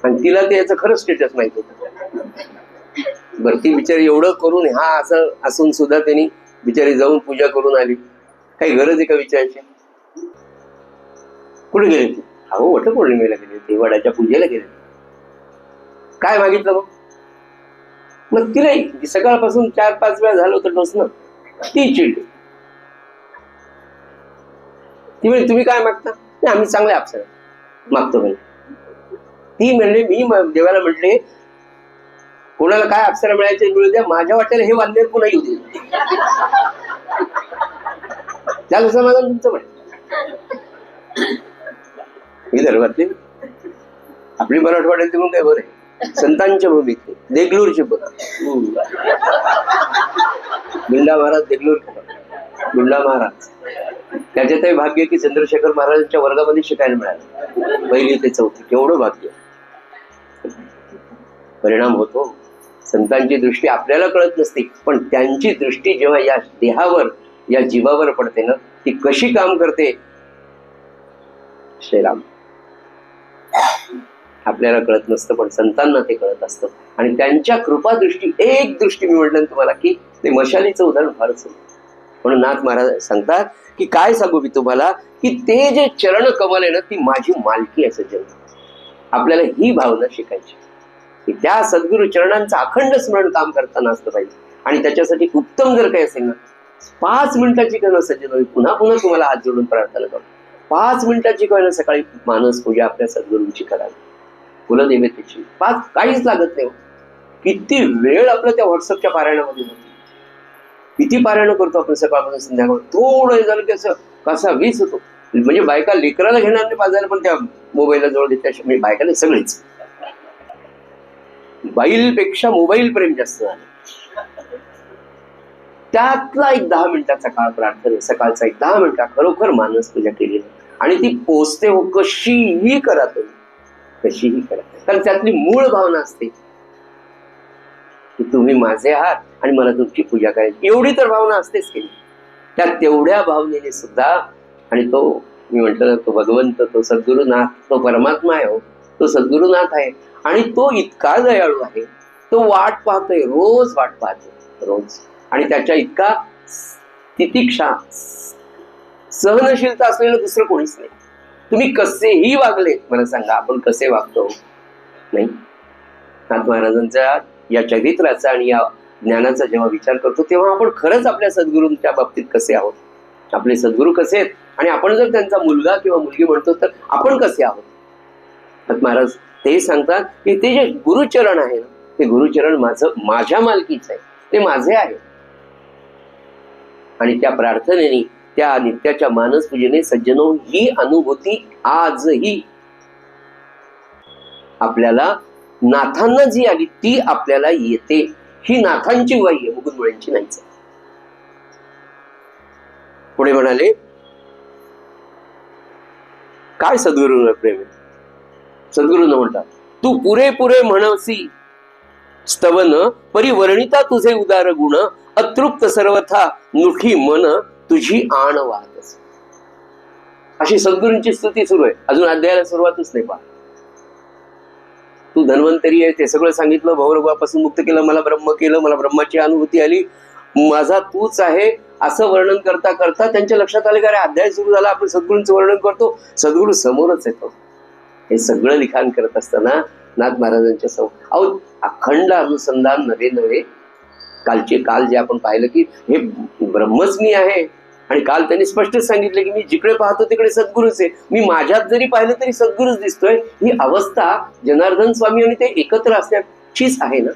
आणि तिला ते याचं खरं स्टेटस माहित होतं. बरं, ती बिचारी एवढं करून हा असं असून सुद्धा त्यांनी बिचारी जाऊन पूजा करून आली. काही गरज आहे का विचारायची? कुठे गेली ती? अहो वटपौर्णिमेला गेली होती, वडाच्या पूजेला गेली. काय मागितलं मग तिला सकाळपासून 4-5 वेळा झालं होतं डोसणं. ती चिडली. ती म्हणजे तुम्ही काय मागता? आम्ही चांगले अप्सरा मागतो म्हणजे. ती म्हणले मी देवाला म्हटले कोणाला काय अप्सरा मिळायचे मिळू द्या, माझ्या वाट्याला हे वांदेर पुन्हा येऊ दे. त्या समाधान तुमचं म्हणे. विदर्भातले आपली मराठवाड्यात म्हणून काय बरं आहे. संतांच्या भूमीत देगलूरचे बघ, बिंडा महाराज देगलूर, बिंडा महाराज. त्याच्यातही भाग्य की चंद्रशेखर महाराजांच्या वर्गामध्ये शिकायला मिळालं, 1ली ते 4थी. केवढं भाग्य. परिणाम होतो. संतांची दृष्टी आपल्याला कळत नसते, पण त्यांची दृष्टी जेव्हा या देहावर, या जीवावर पडते ना, ती कशी काम करते श्रीराम आपल्याला कळत नसतं, पण संतांना ते कळत असतं. आणि त्यांच्या कृपा दृष्टी, एक दृष्टी मी म्हटलं तुम्हाला की ते मशालीचं उदाहरण फारच होतं. म्हणून नाथ महाराज सांगतात की काय सांगू मी तुम्हाला, की ते जे चरण कमल आहे ना, ती माझी मालकी आहे सज्जन. आपल्याला ही भावना शिकायची की त्या सद्गुरु चरणांचं अखंड स्मरण काम करताना असलं पाहिजे. आणि त्याच्यासाठी उत्तम जर काही असेल ना, 5 मिनिटाची करणं सज्जन, पुन्हा तुम्हाला हात जोडून प्रार्थना करतो. 5 मिनिटाची करणं सकाळी मानस पूजा आपल्या सद्गुरूंची करावी, कुलदेवतेची. 5 काहीच लागत नाही. किती वेळ आपलं त्या व्हॉट्सअपच्या पारायणामध्ये होतो. किती पारायण करतो आपण सकाळपासून संध्याकाळ. थोडं झालं की असं कसा वीस होतो. म्हणजे बायका लेकराला घेणार नाही पाजायला, पण त्या मोबाईलला जवळ देते. म्हणजे बायकाने सगळेच बाईलपेक्षा मोबाईल प्रेम जास्त झालं. त्यातला एक 10 मिनिटाचा काळ प्रार्थना, सकाळचा एक 10 मिनिटा खरोखर मानस पूजा केली आणि ती पोचते हो. कशीही करा तुम्ही, कशीही करा. कारण त्यातली मूळ भावना असते की तुम्ही माझे आहात आणि मला तुमची पूजा करायची. एवढी तर भावना असतेच की त्या तेवढ्या भावनेने सुद्धा. आणि तो मी म्हटलं तो भगवंत, तो सद्गुरुनाथ, तो परमात्मा आहे हो, तो सद्गुरुनाथ आहे. आणि तो इतका दयाळू आहे, तो वाट पाहतोय, रोज वाट पाहतोय, रोज. आणि त्याच्या इतका तितिक्षा, सहनशीलता असलेलं दुसरं कोणीच नाही. तुम्ही कसेही वागले, मला सांगा आपण कसे वागतो? नाही. नाथ महाराजांच्या या चरित्राचा आणि या ज्ञानाचा जेव्हा विचार करतो तेव्हा आपण खरंच आपल्या सद्गुरूंच्या बाबतीत कसे आहोत, आपले सद्गुरू कसे आहेत, आणि आपण जर त्यांचा मुलगा किंवा मुलगी म्हणतो तर आपण कसे आहोत. नाथ महाराज ते सांगतात की ते जे गुरुचरण आहे ना, ते गुरुचरण माझ्या मालकीच आहे, ते माझे आहे. आणि त्या प्रार्थनेने, त्या नित्याच्या मानस पूजेने सज्जनो ही अनुभूती आजही आपल्याला, नाथांना जी आली ती आपल्याला येते. ही नाथांची वाई आहे, मुकुंदमुळ्यांची नाहीच. पुढे म्हणाले, काय सद्गुरूंवर प्रेम आहे. सद्गुरूंना म्हणतात, तू पुरे म्हणसी स्तवन, परिवर्णिता तुझे उदार गुण, अतृप्त सर्वथा नुठी मन तुझी आण वाहतस. अशी सद्गुरूंची स्तुती सुरू आहे. अजून अध्यायाला सुरुवातच नाही. पहा, तू धन्वंतरी आहे, ते सगळं सांगितलं, भवरोगापासून मुक्त केलं, मला ब्रह्म केलं, मला ब्रह्माची अनुभूती आली, माझा तूच आहे, असं वर्णन करता करता त्यांच्या लक्षात आले का अरे अध्याय सुरू झाला, आपण सद्गुरूंचं वर्णन करतो, सद्गुरू समोरच येतो. हे सगळं लिखाण करत असताना नाथ महाराजांच्या समोर अखंड अनुसंधान नवे काल जे आपण पाहिलं की हे ब्रह्मच मी आहे. आणि काल त्यांनी स्पष्ट सांगितलं की मी जिकडे पाहतो तिकडे सद्गुरूच आहे, मी माझ्यात जरी पाहिलं तरी सद्गुरूच दिसतोय. ही अवस्था जनार्दन स्वामी आणि ते एकत्र असण्याचीच आहे ना.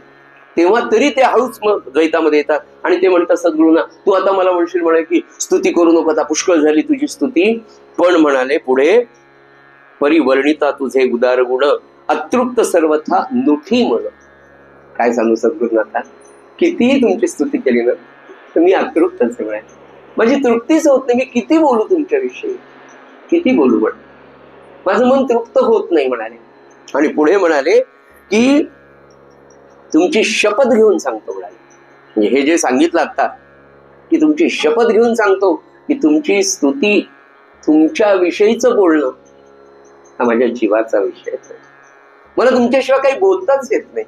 तेव्हा तरी ते हळूच मग द्वैतामध्ये येतात आणि ते म्हणतात सद्गुरूंना, तू आता मला म्हणशील म्हणे की स्तुती करू नको, आता पुष्कळ झाली तुझी स्तुती. पण म्हणाले पुढे, परिवर्णिता तुझे उदार गुण, अतृप्त सर्वथा नुठी मन. काय सांगू सद्गुरूंना, कितीही तुमची स्तुती केली ना तर मी अतृप्तच आहे. माझी तृप्तीच होत नाही. मी किती बोलू तुमच्याविषयी, किती बोलू, पण माझं मन तृप्त होत नाही म्हणाले. आणि पुढे म्हणाले की तुमची शपथ घेऊन सांगतो म्हणाले. म्हणजे हे जे सांगितलं आता की तुमची शपथ घेऊन सांगतो की तुमची स्तुती, तुमच्या विषयीचं बोलणं हा माझ्या जीवाचा विषय आहे. मला तुमच्याशिवाय काही बोलताच येत नाही.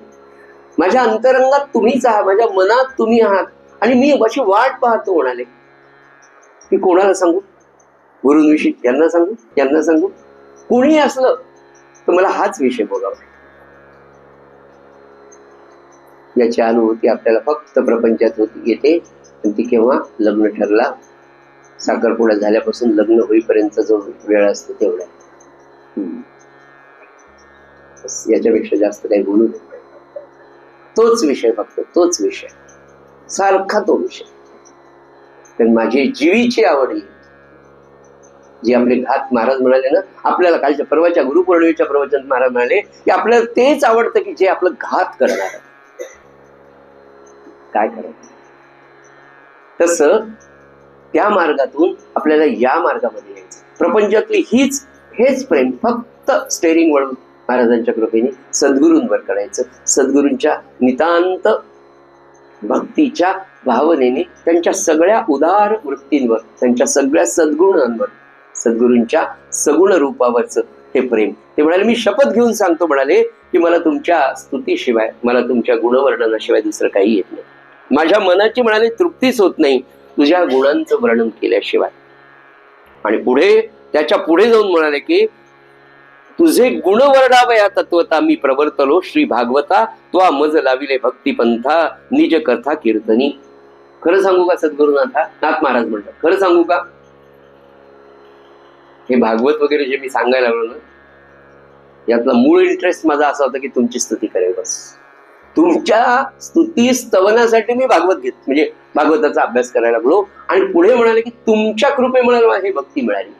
माझ्या अंतरंगात तुम्हीच आहात, माझ्या मनात तुम्ही आहात, आणि मी अशी वाट पाहतो म्हणाले की कोणाला सांगू, गुरुंविषयी यांना सांगू, यांना सांगू, कोणी असलं तर मला हाच विषय बोलावा. याची अनुभूती आपल्याला फक्त प्रपंचात येते. आणि ती केव्हा, लग्न ठरला, साखरपुडा झाल्यापासून लग्न होईपर्यंत जो वेळ असतो तेवढा. याच्यापेक्षा जास्त काही बोलू नये. तोच विषय, फक्त तोच विषय, सारखा तो विषय. तर माझी जीवीची आवड, जी आपले घात महाराज म्हणाले ना, आपल्याला कालच्या परवाच्या गुरुपौर्णिमेच्या प्रवचनात महाराज म्हणाले की आपल्याला तेच आवडतं की जे आपलं घात करणार. काय करायचं तसं त्या मार्गातून आपल्याला या मार्गामध्ये यायचं. प्रपंचातली हेच प्रेम फक्त स्टेरिंग वळून महाराजांच्या कृपेने सद्गुरूंवर करायचं. सद्गुरूंच्या नितांत भक्तीच्या भावनेने, त्यांच्या सगळ्या उदार वृत्तींवर, त्यांच्या सगळ्या सद्गुणांवर, सद्गुरूंच्या सगुण रूपावरचं हे प्रेम. ते म्हणाले, मी शपथ घेऊन सांगतो म्हणाले की मला तुमच्या स्तुतीशिवाय, मला तुमच्या गुणवर्णनाशिवाय दुसरं काही येत नाही. माझ्या मनाची म्हणाले तृप्तीच होत नाही तुझ्या गुणांचं वर्णन केल्याशिवाय. आणि पुढे, त्याच्या पुढे जाऊन म्हणाले की तुझे गुण वर्णावया तत्वता मी प्रवर्तलो श्री भागवता, त्वा मज लाविले भक्तिपंथा निज कथा कीर्तनी. खरं सांगू का सद्गुरुनाथा, नाथ महाराज म्हणतात, खरं सांगू का, हे भागवत वगैरे जे मी सांगायला लागलो ना, यातला मूळ इंटरेस्ट माझा असा होता की तुमची स्तुती करेल. बस तुमच्या स्तुती स्तवनासाठी मी भागवत म्हणजे भागवताचा अभ्यास करायला लागलो. आणि पुढे म्हणाले की तुमच्या कृपेमुळे मला हे भक्ती मिळाली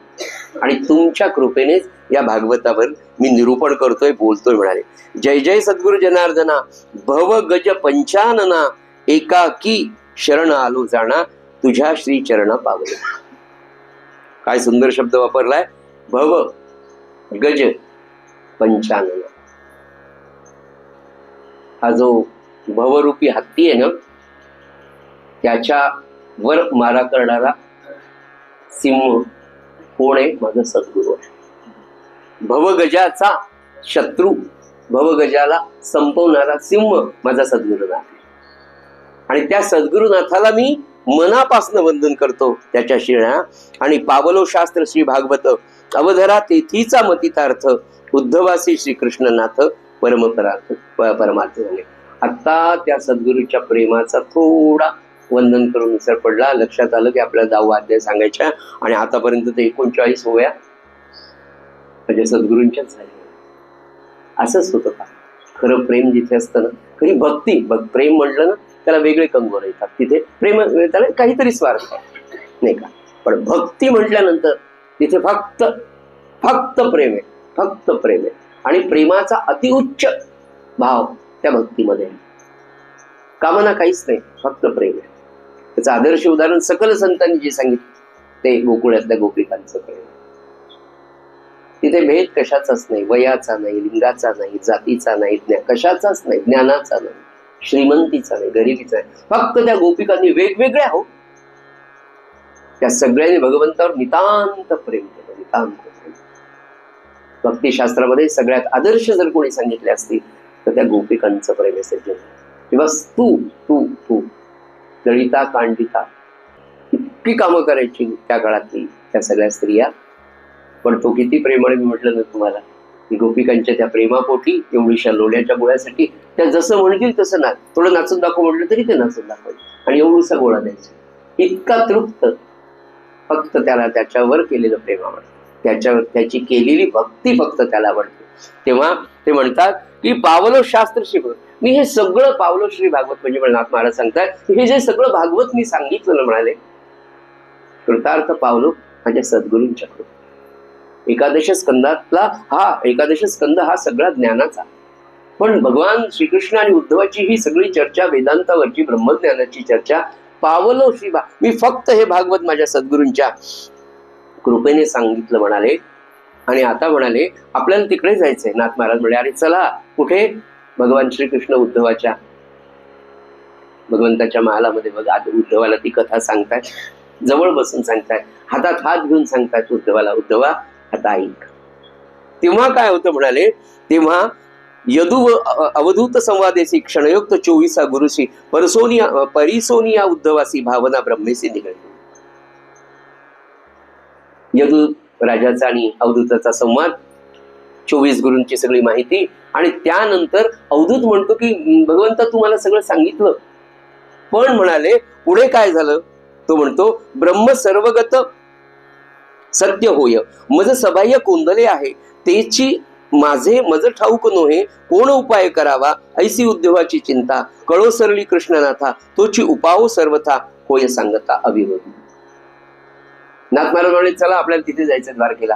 आणि तुमच्या कृपेनेच या भागवतावर मी निरूपण करतोय, बोलतोय म्हणाले. जय जय सद्गुरु जनार्दना, भव गज पंचानना, एकाकी शरण आलो जाणा, तुझ्या श्री चरणा पावले. काय सुंदर शब्द वापरलाय, भव गज पंचानना. हा जो भवरूपी हत्ती आहे ना, त्याच्या वर मारा करणारा सिंह कोण आहे? माझा सद्गुरू आहे. भवगजाचा शत्रू, भवगजाला संपवणारा सिंह माझा सद्गुरुनाथ आहे. आणि त्या सद्गुरुनाथाला मी मनापासून वंदन करतो त्याच्या शिळ्या. आणि पावलो शास्त्र श्री भागवत अवधरा तेथीचा मतितार्थ उद्धवासी श्रीकृष्णनाथ परमार्थ झाले. आता त्या सद्गुरूच्या प्रेमाचा थोडा वंदन करून विसर पडला. लक्षात आलं की आपल्याला 10वा अध्याय सांगायच्या आणि आतापर्यंत ते 39 होया म्हणजे सद्गुरूंच्याच झाल्या. असंच होतं का? खरं प्रेम जिथे असतं ना, खरी भक्ती, प्रेम म्हटलं ना त्याला वेगळे कंगोर येतात. तिथे प्रेम त्याला काहीतरी स्वार्थ आहे नाही का. पण भक्ती म्हटल्यानंतर तिथे फक्त प्रेम आहे, फक्त प्रेम आहे. आणि प्रेमाचा अतिउच्च भाव त्या भक्तीमध्ये आहे. कामना काहीच नाही, फक्त प्रेम आहे. त्याचं आदर्श उदाहरण सकल संतांनी जे सांगितलं ते गोकुळातल्या गोपिकांचं प्रेम. तिथे भेद कशाचाच नाही, वयाचा नाही, लिंगाचा नाही, जातीचा नाही, कशाचाच नाही, ज्ञानाचा नाही, श्रीमंतीचा नाही, गरिबीचा नाही. फक्त त्या गोपिकांनी वेगवेगळ्या हो त्या सगळ्यांनी भगवंतावर नितांत प्रेम केलं, नितांत प्रेम. भक्तिशास्त्रामध्ये सगळ्यात आदर्श जर कोणी सांगितले असतील तर त्या गोपिकांचं प्रेम असेल. किंवा तू तू तू ललिता कांडिता इतकी कामं करायची त्या काळातली त्या सगळ्या स्त्रिया. पण तो किती प्रेमाने, मी म्हटलं ना तुम्हाला, की गोपिकांच्या त्या प्रेमापोटी एवढीशा लोण्याच्या गोळ्यासाठी त्या जसं म्हणतील तसं ना, थोडं नाचून दाखव म्हटलं तरी ते नाचून दाखवायचे आणि एवढूसा गोळा द्यायचा. इतका तृप्त फक्त त्याला त्याच्यावर केलेलं प्रेम आवडतं, त्याच्यावर त्याची केलेली भक्ती फक्त त्याला आवडते. तेव्हा ते म्हणतात की पावलो शास्त्र शिकव. मी हे सगळं पावलो श्री भागवत म्हणजे नाथ महाराज सांगतात हे जे सगळं भागवत मी सांगितलं ना, म्हणाले कृतार्थ पावलो माझ्या सद्गुरूंच्या कृपा. एकादश स्कंद हा सगळा ज्ञानाचा. पण भगवान श्रीकृष्ण आणि उद्धवाची ही सगळी चर्चा वेदांतावरची, ब्रह्मज्ञानाची चर्चा पावलो श्री मी फक्त हे भागवत माझ्या सद्गुरूंच्या कृपेने सांगितलं म्हणाले. आणि आता म्हणाले आपल्याला तिकडे जायचंय. नाथ महाराज म्हणाले अरे चला. कुठे? भगवान श्रीकृष्ण उद्धवाच्या भगवंताच्या महालामध्ये. बघा उद्धवाला ती कथा सांगतायत, जवळ बसून सांगतायत, हातात हात घेऊन सांगतायत उद्धवाला, उद्धवा आता ऐक. तेव्हा काय होतं म्हणाले, तेव्हा यदु अवधूत संवादेसी क्षणयुक्त 24 गुरुशी परिसोनिया उद्धवासी भावना ब्रह्मेसी निघळली. यदु राजाचा आणि अवधूताचा संवाद, 24 गुरूंची सगळी माहिती. आणि त्यानंतर अवधूत म्हणतो की भगवंता तुम्हाला सगळं सांगितलं, पण म्हणाले पुढे काय झालं. तो म्हणतो ब्रह्म सर्वगत सत्य होय, मज सबाह्य कोंदले आहे, तेची मज ठाऊक नोहे, कोण उपाय करावा, ऐसी उद्धवाची चिंता, कळो सरली कृष्णनाथा, तोची उपाव सर्वथा होय सांगता अविरोधी. नाथ महाराज म्हणाले चला आपल्याला तिथे जायचं द्वारकेला.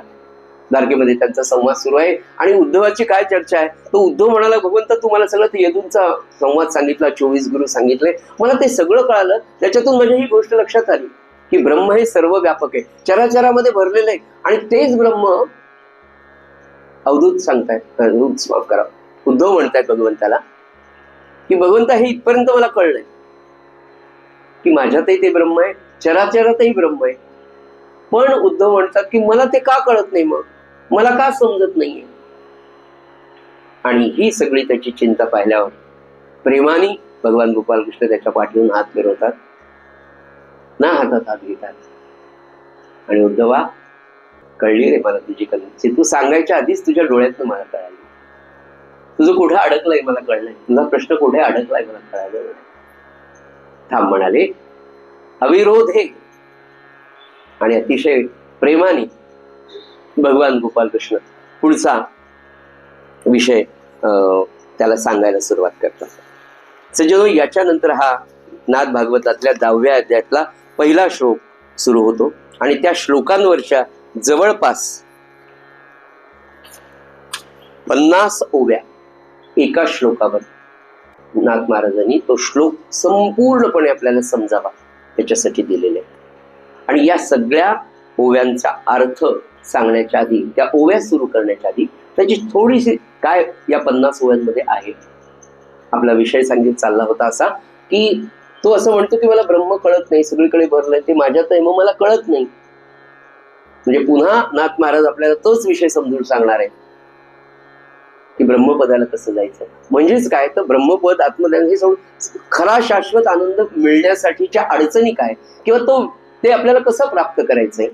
द्वारकेमध्ये त्यांचा संवाद सुरू आहे आणि उद्धवाची काय चर्चा आहे. तो उद्धव म्हणाला भगवंत तुम्हाला सगळं ते यदूंचा संवाद सांगितला, 24 गुरु सांगितले, मला ते सगळं कळालं. त्याच्यातून माझ्या ही गोष्ट लक्षात आली की ब्रह्म हे सर्व व्यापक आहे, चराचरामध्ये भरलेलं आहे. आणि तेच ब्रह्म अवधूत सांगतायत, माफ करा, उद्धव म्हणतायत भगवंताला की भगवंता हे इथपर्यंत मला कळलंय की माझ्यातही ते ब्रह्म आहे, चराचरातही ब्रह्म आहे. पण उद्धव म्हणतात की मला ते का कळत नाही, मग मला का समजत नाहीये. आणि ही सगळी त्याची चिंता पाहिल्यावर प्रेमाने भगवान गोपालकृष्ण त्याच्या पाठीवरून हात फिरवतात, ना हातात हात घेतात. आणि उद्धवा कळली रे मला तुझी कल्पना, तू सांगायच्या आधीच तुझ्या डोळ्यातनं मला कळालं, तुझं कुठे अडकलंय मला कळलंय, तुझा प्रश्न कुठे अडकलाय मला कळालं. थांब म्हणाले अविरोध हे. आणि अतिशय प्रेमाने भगवान गोपालकृष्ण पुढचा विषय त्याला सांगायला सुरुवात करतात. सज्जनो, याच्यानंतर हा नाथ भागवतातल्या 10व्या अध्यायातला पहिला श्लोक सुरू होतो. आणि त्या श्लोकांवरच्या जवळपास 50 ओव्या एका श्लोकावर नाथ महाराजांनी तो श्लोक संपूर्णपणे आपल्याला समजावा त्याच्यासाठी दिलेले. आणि या सगळ्या ओव्यांचा अर्थ सांगण्याच्या आधी, त्या ओव्या सुरू करण्याच्या आधी त्याची थोडीशी काय या 50 ओव्यांमध्ये आहे. आपला विषय सांगित चालला होता असा की तो असं म्हणतो की मला ब्रह्म कळत नाही, सगळीकडे भरलंय, ते माझ्यात आहे, मग मला कळत नाही. म्हणजे पुन्हा नाथ महाराज आपल्याला तोच विषय समजून सांगणार आहे की ब्रह्मपदाला कसं जायचं. म्हणजेच काय तर ब्रह्मपद आत्मज्ञान हे सोडून खरा शाश्वत आनंद मिळण्यासाठीच्या अडचणी काय किंवा ते आपल्याला कसं प्राप्त करायचंय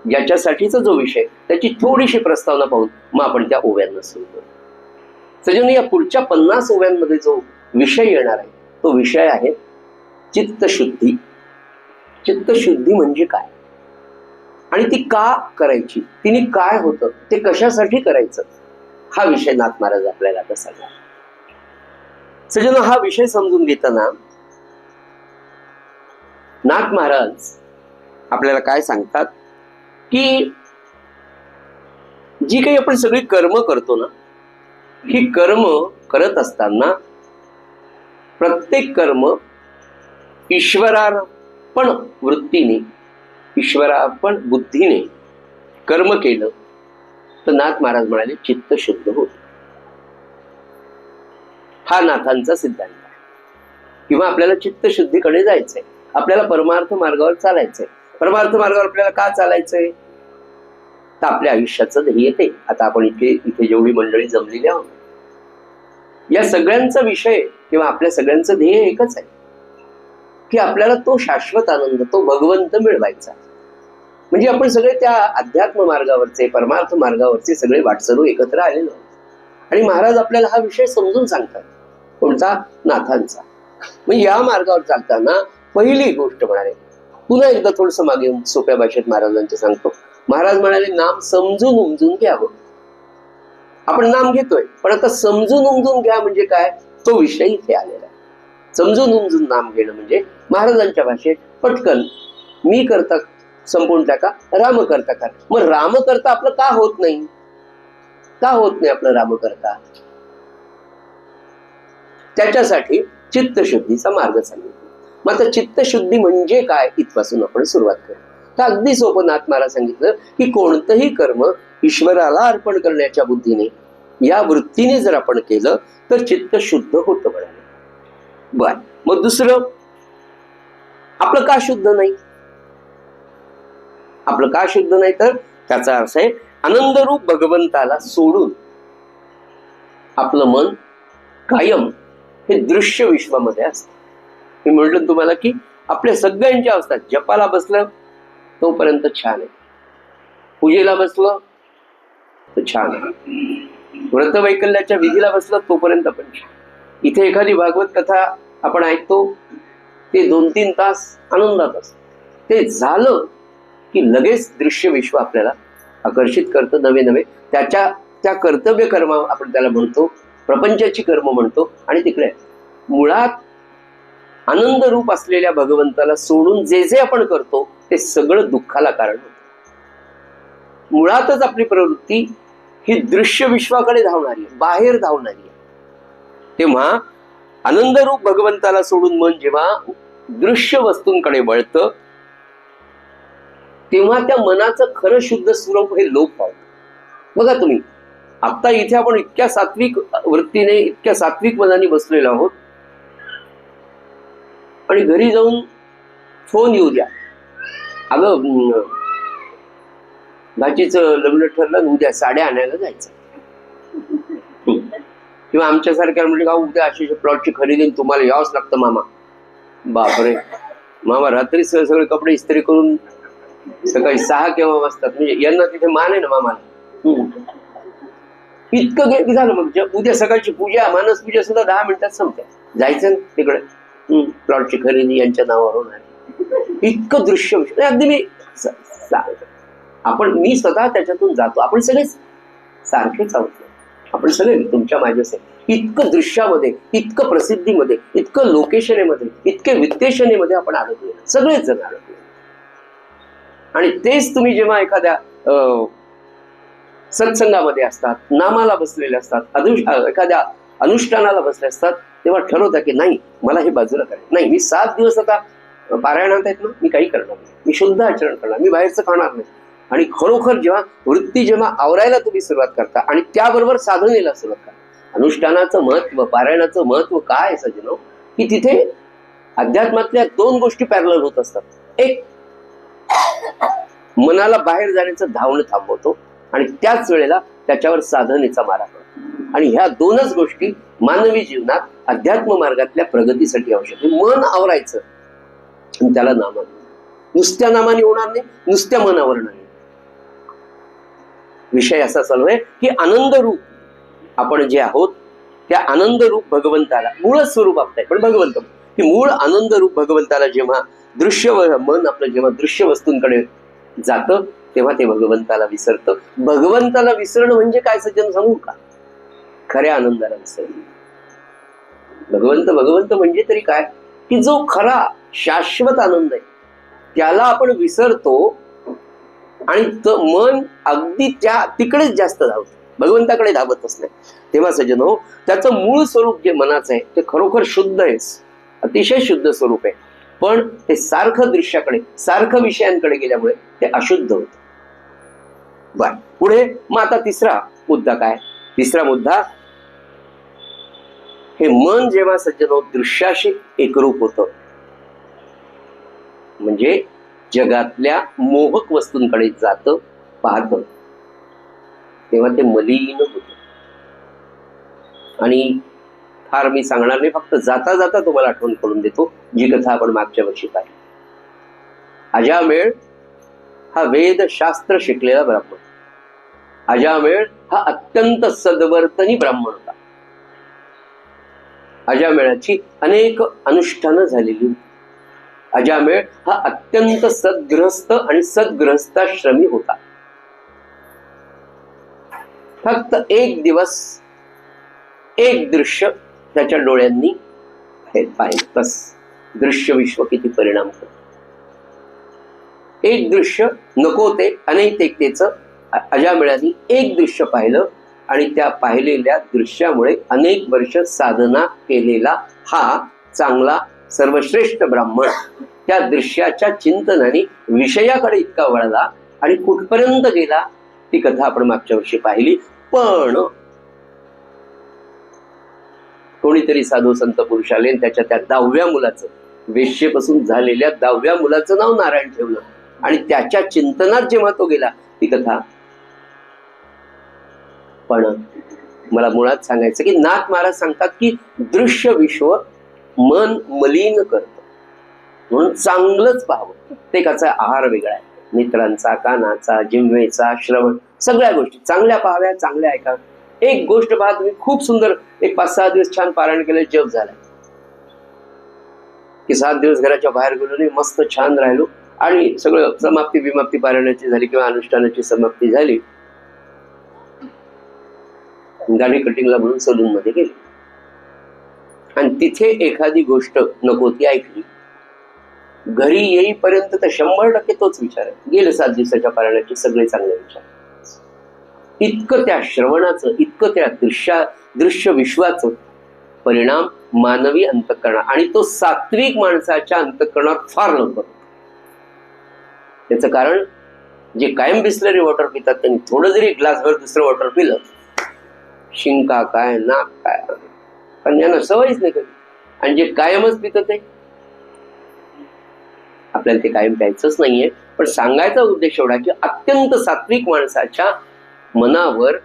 याच्यासाठीचा जो विषय त्याची थोडीशी प्रस्तावना पाहून मग आपण त्या ओव्यांना सुरू करू. सजन, या पुढच्या 50 ओव्यांमध्ये जो विषय येणार आहे तो विषय आहे चित्तशुद्धी. चित्तशुद्धी म्हणजे काय आणि ती का करायची, तिने काय होतं, ते कशासाठी करायचं, हा विषय नाथ महाराज आपल्याला आता सांगणार. सजन, हा विषय समजून घेताना नाथ महाराज आपल्याला काय सांगतात की जी काही आपण सगळी कर्म करतो ना, ही कर्म करत असताना प्रत्येक कर्म ईश्वरार्पण वृत्तीने, ईश्वरार्पण बुद्धीने कर्म केलं तर नाथ महाराज म्हणाले चित्त शुद्ध होत. हा नाथांचा सिद्धांत आहे. किंवा आपल्याला चित्तशुद्धीकडे जायचंय, आपल्याला परमार्थ मार्गावर चालायचंय. परमार्थ मार्गावर आपल्याला का चालायचंय तर आपल्या आयुष्याचं ध्येय ते. आता आपण इथे जेवढी मंडळी जमलेली आहोत या सगळ्यांचा विषय किंवा आपल्या सगळ्यांचं ध्येय एकच आहे की आपल्याला तो शाश्वत आनंद, तो भगवंत मिळवायचा. म्हणजे आपण सगळे त्या अध्यात्म मार्गावरचे, परमार्थ मार्गावरचे सगळे वाटसरू एकत्र आलेलो आहोत. आणि महाराज आपल्याला हा विषय समजून सांगतात. कोणता? नाथांचा. मग या मार्गावर चालताना पहिली गोष्ट म्हणाले, पुन्हा एकदा थोडस मागे सोप्या भाषेत महाराजांचे सांगतो. महाराज म्हणाले नाम समजून उमजून घ्यावं. आपण नाम घेतोय पण आता समजून उमजून घ्या म्हणजे काय, तो विषय इथे आलेला आहे. समजून उमजून नाम घेणं म्हणजे महाराजांच्या भाषेत पटकन मी करता संपून टाका, राम करता का. मग राम करता आपलं का होत नाही, का होत नाही आपलं राम करता, त्याच्यासाठी चित्तशुद्धीचा मार्ग सांगितला. मग आता चित्तशुद्धी म्हणजे काय इथपासून आपण सुरुवात करू. तर अगदी सोपं नाथ महाराज सांगितलं की कोणतंही कर्म ईश्वराला अर्पण करण्याच्या बुद्धीने, या वृत्तीने जर आपण केलं तर चित्त शुद्ध होतं म्हणाले. बर, मग दुसरं, आपलं का शुद्ध नाही, आपलं का शुद्ध नाही तर त्याचा अर्थ आहे आनंदरूप भगवंताला सोडून आपलं मन कायम हे दृश्य विश्वामध्ये असतं. मी म्हटलं तुम्हाला की आपल्या सगळ्यांच्या अवस्था, जपाला बसलं तोपर्यंत छान आहे, पूजेला बसलं तर छान आहे, व्रतवैकल्याच्या विधीला बसलं तोपर्यंत पण छान. इथे एखादी भागवत कथा आपण ऐकतो ते 2-3 तास आनंदात असतं. ते झालं की लगेच दृश्य विश्व आपल्याला आकर्षित करतं नवे नवे. त्या कर्तव्य कर्म आपण त्याला म्हणतो, प्रपंचाची कर्म म्हणतो. आणि तिकडे मुळात आनंद रूप असलेल्या भगवंताला सोडून जे जे आपण करतो ते सगळं दुःखाला कारण होतं. मुळातच आपली प्रवृत्ती ही दृश्य विश्वाकडे धावणारी आहे, बाहेर धावणारी आहे. तेव्हा आनंदरूप भगवंताला सोडून मन जेव्हा दृश्य वस्तूंकडे वळतं तेव्हा त्या मनाचं खरं शुद्ध स्वरूप हे लोप पावतं. बघा तुम्ही, आता इथे आपण इतक्या सात्विक वृत्तीने, इतक्या सात्विक मनाने बसलेलो आहोत आणि घरी जाऊन फोन येऊ द्या, अगं भाचीचं लग्न ठरलं, उद्या साड्या आणायला जायचं. किंवा आमच्यासारख्या म्हणजे का उद्या अशी प्लॉटची खरेदी तुम्हाला यावंच लागतं मामा. बापरे, मामा रात्री सगळे कपडे इस्त्री करून सकाळी 6 केव्हा वाजतात. म्हणजे यांना तिथे मान आहे ना मामाला. इतकं गेलं झालं. मग उद्या सकाळची पूजा, मानस पूजा सुद्धा 10 मिनिटात संपते. जायचं ना तिकडे, प्लॉटची खरेदी यांच्या नावावर होणार. इतकं दृश्य अगदी मी मी स्वतः त्याच्यातून जातो. आपण सगळे सारखेच आहोत, आपण सगळे तुमच्या माझ्यासाठी इतकं दृश्यामध्ये, इतकं प्रसिद्धीमध्ये, इतकं लोकेशनेमध्ये, इतके वित्तेशनेमध्ये आपण अडकलो, सगळेच जण अडकलो. आणि तेच तुम्ही जेव्हा एखाद्या सत्संगामध्ये असतात, नामाला बसलेले असतात, एखाद्या अनुष्ठानाला बसले असतात, तेव्हा ठरवता की नाही मला हे बाजूला करायचं नाही. मी 7 दिवस आता पारायणात आहेत ना, मी काही करणार नाही, मी शुद्ध आचरण करणार, मी बाहेरचं खाणार नाही. आणि खरोखर जेव्हा आवरायला तुम्ही सुरुवात करता आणि त्याबरोबर साधनेला सुरुवात करता, अनुष्ठानाचं महत्व, पारायणाचं महत्व काय सजनो, की तिथे अध्यात्मातल्या 2 गोष्टी पॅरलल होत असतात. एक, मनाला बाहेर जाण्याचं धावणं थांबवतो आणि त्याच वेळेला त्याच्यावर साधनेचा मारा करतो. आणि ह्या दोनच गोष्टी मानवी जीवनात अध्यात्म मार्गातल्या प्रगतीसाठी आवश्यक आहे. मन आवरायचं आणि त्याला नामाने, नुसत्या नामाने होणार नाही, नुसत्या मनावर नाही. विषय असा चालू आहे की आनंद रूप आपण जे आहोत त्या आनंद रूप भगवंताला, मूळ स्वरूप आपलं आहे पण भगवंत, की मूळ आनंद रूप भगवंताला जेव्हा मन आपलं जेव्हा दृश्य वस्तूंकडे जातं तेव्हा ते भगवंताला विसरतं. भगवंताला विसरणं म्हणजे काय सज्जन सांगू का? खऱ्या आनंदाला विसरणं. भगवंत म्हणजे तरी काय, की जो खरा शाश्वत आनंद आहे त्याला आपण विसरतो आणि मन अगदी तिकडेच जास्त धावतं, भगवंताकडे धावतच नाही. तेव्हा सज्जन हो, त्याचं मूळ स्वरूप जे मनाचं आहे ते खरोखर शुद्ध आहे, अतिशय शुद्ध स्वरूप आहे, पण ते सारखं दृश्याकडे, सारखं विषयांकडे गेल्यामुळे ते अशुद्ध होत. बर, पुढे मग आता तिसरा मुद्दा काय? तिसरा मुद्दा, हे मन जेव्हा सज्जन हो दृश्याशी एकरूप होतं, म्हणजे जगातल्या मोहक वस्तूंकडे जातं, पाहतं, तेव्हा ते मलिन होत. आणि फार मी सांगणार नाही, फक्त जाता जाता तुम्हाला आठवण करून देतो जी कथा आपण मागच्या वर्षी पाहिली. अजामेळ हा वेदशास्त्र शिकलेला ब्राह्मण, अजामेळ हा अत्यंत सद्वर्तनी ब्राह्मण होता. अजामेळाची अनेक अनुष्ठानं झालेली होती. अजामेळ हा अत्यंत सद्ग्रस्त आणि सद्ग्रस्ताश्रमी होता. फक्त एक दिवस एक दृश्य त्याच्या डोळ्यांनी पाहिलं, बस. दृश्य विश्व किती परिणाम करत. एक दृश्य नको ते अनैतिकतेचं अजामेळाने एक दृश्य पाहिलं आणि त्या पाहिलेल्या दृश्यामुळे अनेक वर्ष साधना केलेला हा चांगला सर्वश्रेष्ठ ब्राह्मण त्या दृश्याच्या चिंतनाने विषयाकडे इतका वळला आणि कुठपर्यंत गेला ती कथा आपण मागच्या वर्षी पाहिली. पण कोणीतरी साधू संत पुरुष आले आणि त्याच्या त्या 10व्या मुलाचं, वेश्येपासून झालेल्या 10व्या मुलाचं नाव नारायण ठेवलं आणि त्याच्या चिंतनात जेव्हा तो गेला ती कथा. पण मला मुळात सांगायचं की नाथ महाराज सांगतात की दृश्य विश्व मन मलिन करतं, म्हणून चांगलंच पाहावं. प्रत्येकाचा आहार वेगळा आहे, नेत्रांचा, कानाचा, जिव्हेचा, श्रवण, सगळ्या गोष्टी चांगल्या पाहाव्या, चांगल्या ऐका. एक गोष्ट पहा तुम्ही, खूप सुंदर एक 5-6 दिवस छान पारायण केलं, जप झालं की 7 दिवस घराच्या बाहेर गेलो नाही, मस्त छान राहिलो आणि सगळं समाप्ती विमाप्ती पारायणाची झाली किंवा अनुष्ठानाची समाप्ती झाली, गाडी कटिंगला म्हणून सलून मध्ये गेले आणि तिथे एखादी गोष्ट नको ती ऐकली. घरी येईपर्यंत तर 100% तोच विचार आहे. गेले 7 दिवसाच्या पारायणाचे सगळे चांगले विचार. इतकं त्या श्रवणाचं, इतकं त्या दृश्य विश्वाचं परिणाम मानवी अंतःकरण आणि तो सात्विक माणसाच्या अंतःकरणावर फार लवकर. त्याचं कारण, जे कायम बिस्लरी वॉटर पितात त्यांनी थोडं जरी ग्लासभर दुसरं वॉटर पिलं, शिंका काय, नाक काय, पण यांना सवयच नाही कधी. आणि जे कायमच पितं ते, आपल्याला ते कायम प्यायचंच नाहीये. पण सांगायचा उद्देश एवढा की अत्यंत सात्विक माणसाच्या मनावर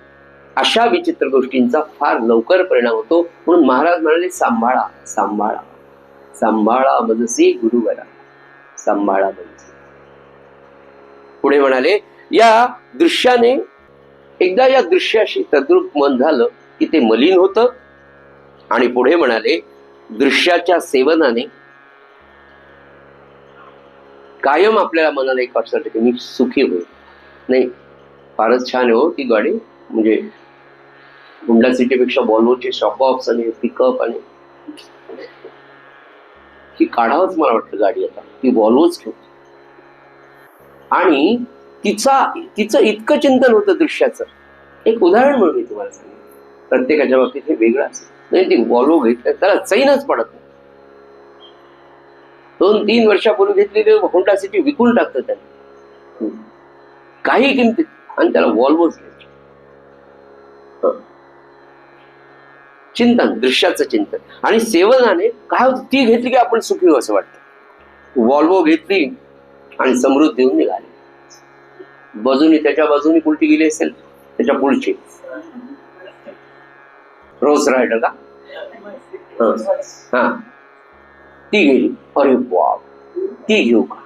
अशा विचित्र गोष्टींचा फार लवकर परिणाम होतो. म्हणून महाराज म्हणाले, सांभाळा सांभाळा सांभाळा मनसी गुरुवरा, सांभाळा मनसी. पुढे म्हणाले, या दृश्याने, एकदा या दृश्याशी तद्रूप मन झालं की ते मलिन होतं. आणि पुढे म्हणाले, दृश्याच्या सेवनाने कायम आपल्याला मनाला एक वाटतं की मी सुखी होईल. नाही, फारच छान आहे हो ती गाडी, म्हणजे हुंडा सिटीपेक्षा वॉल्वोचे शॉकऑप्स आणि पिकअप आणि ती काढावंच मला वाटतं गाडी आता, ती वॉल्वोच घेऊ. आणि तिचं इतकं चिंतन होतं दृश्याचं. एक उदाहरण म्हणून मी तुम्हाला सांगेन, प्रत्येकाच्या बाबतीत हे वेगळं असेल. नाही, ती वॉल्वो घेतलं त्याला चैनच पडत नाही. 2-3 वर्षापूर्वी घेतलेली होंडा सिटी विकून टाकतं त्याने काही किमतीत आणि त्याला वॉल्वोच घ्यायची. चिंतन, दृश्याचं चिंतन आणि सेवनाने काय होतं, ती घेतली की आपण सुखी हो असं वाटतं. वॉल्वो घेतली आणि समृद्धी होऊन निघाली. बाजूनी, त्याच्या बाजूनी उलटी गेली असेल, त्याच्या पुढची रोज रायडर का, हा ती गेली. अरे बाप, ती घेऊ का?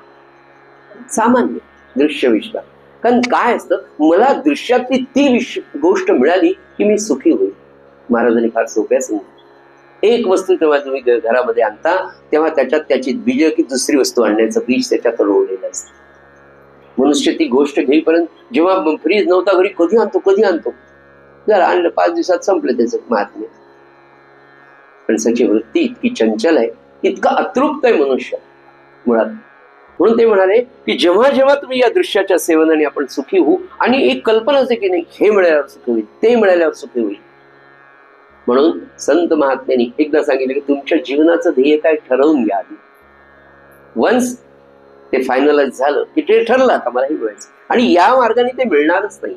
सामान्य दृश्य विश्वास. कारण काय असतं, मला दृश्यातली ती गोष्ट मिळाली की मी सुखी होईल. महाराजांनी फार सोप्या सांगितलं, एक वस्तू तेव्हा तुम्ही घरामध्ये आणता तेव्हा त्याच्यात त्याची बीज की दुसरी वस्तू आणण्याचं बीज त्याच्यात रोवलेलं असतं. मनुष्य ती गोष्ट घेईपर्यंत, जेव्हा फ्रीज नव्हता घरी, कधी आणतो जरा आणलं, 5 दिवसात संपलं त्याचं महात्म्य. माणसाची वृत्ती इतकी चंचल आहे, इतका अतृप्त आहे मनुष्य मुळात. म्हणून ते म्हणाले की जेव्हा जेव्हा तुम्ही या दृश्याच्या सेवनाने आपण सुखी होऊ, आणि एक कल्पना असते की नाही, हे मिळाल्यावर सुखी होईल, ते मिळाल्यावर सुखी होईल. म्हणून संत महात्म्यांनी एकदा सांगितलं की तुमच्या जीवनाचं ध्येय काय ठरवून घ्या आधी. वन्स ते फायनलाइज झालं की ते ठरलं आता मला हे मिळायचं, आणि या मार्गाने ते मिळणारच नाही.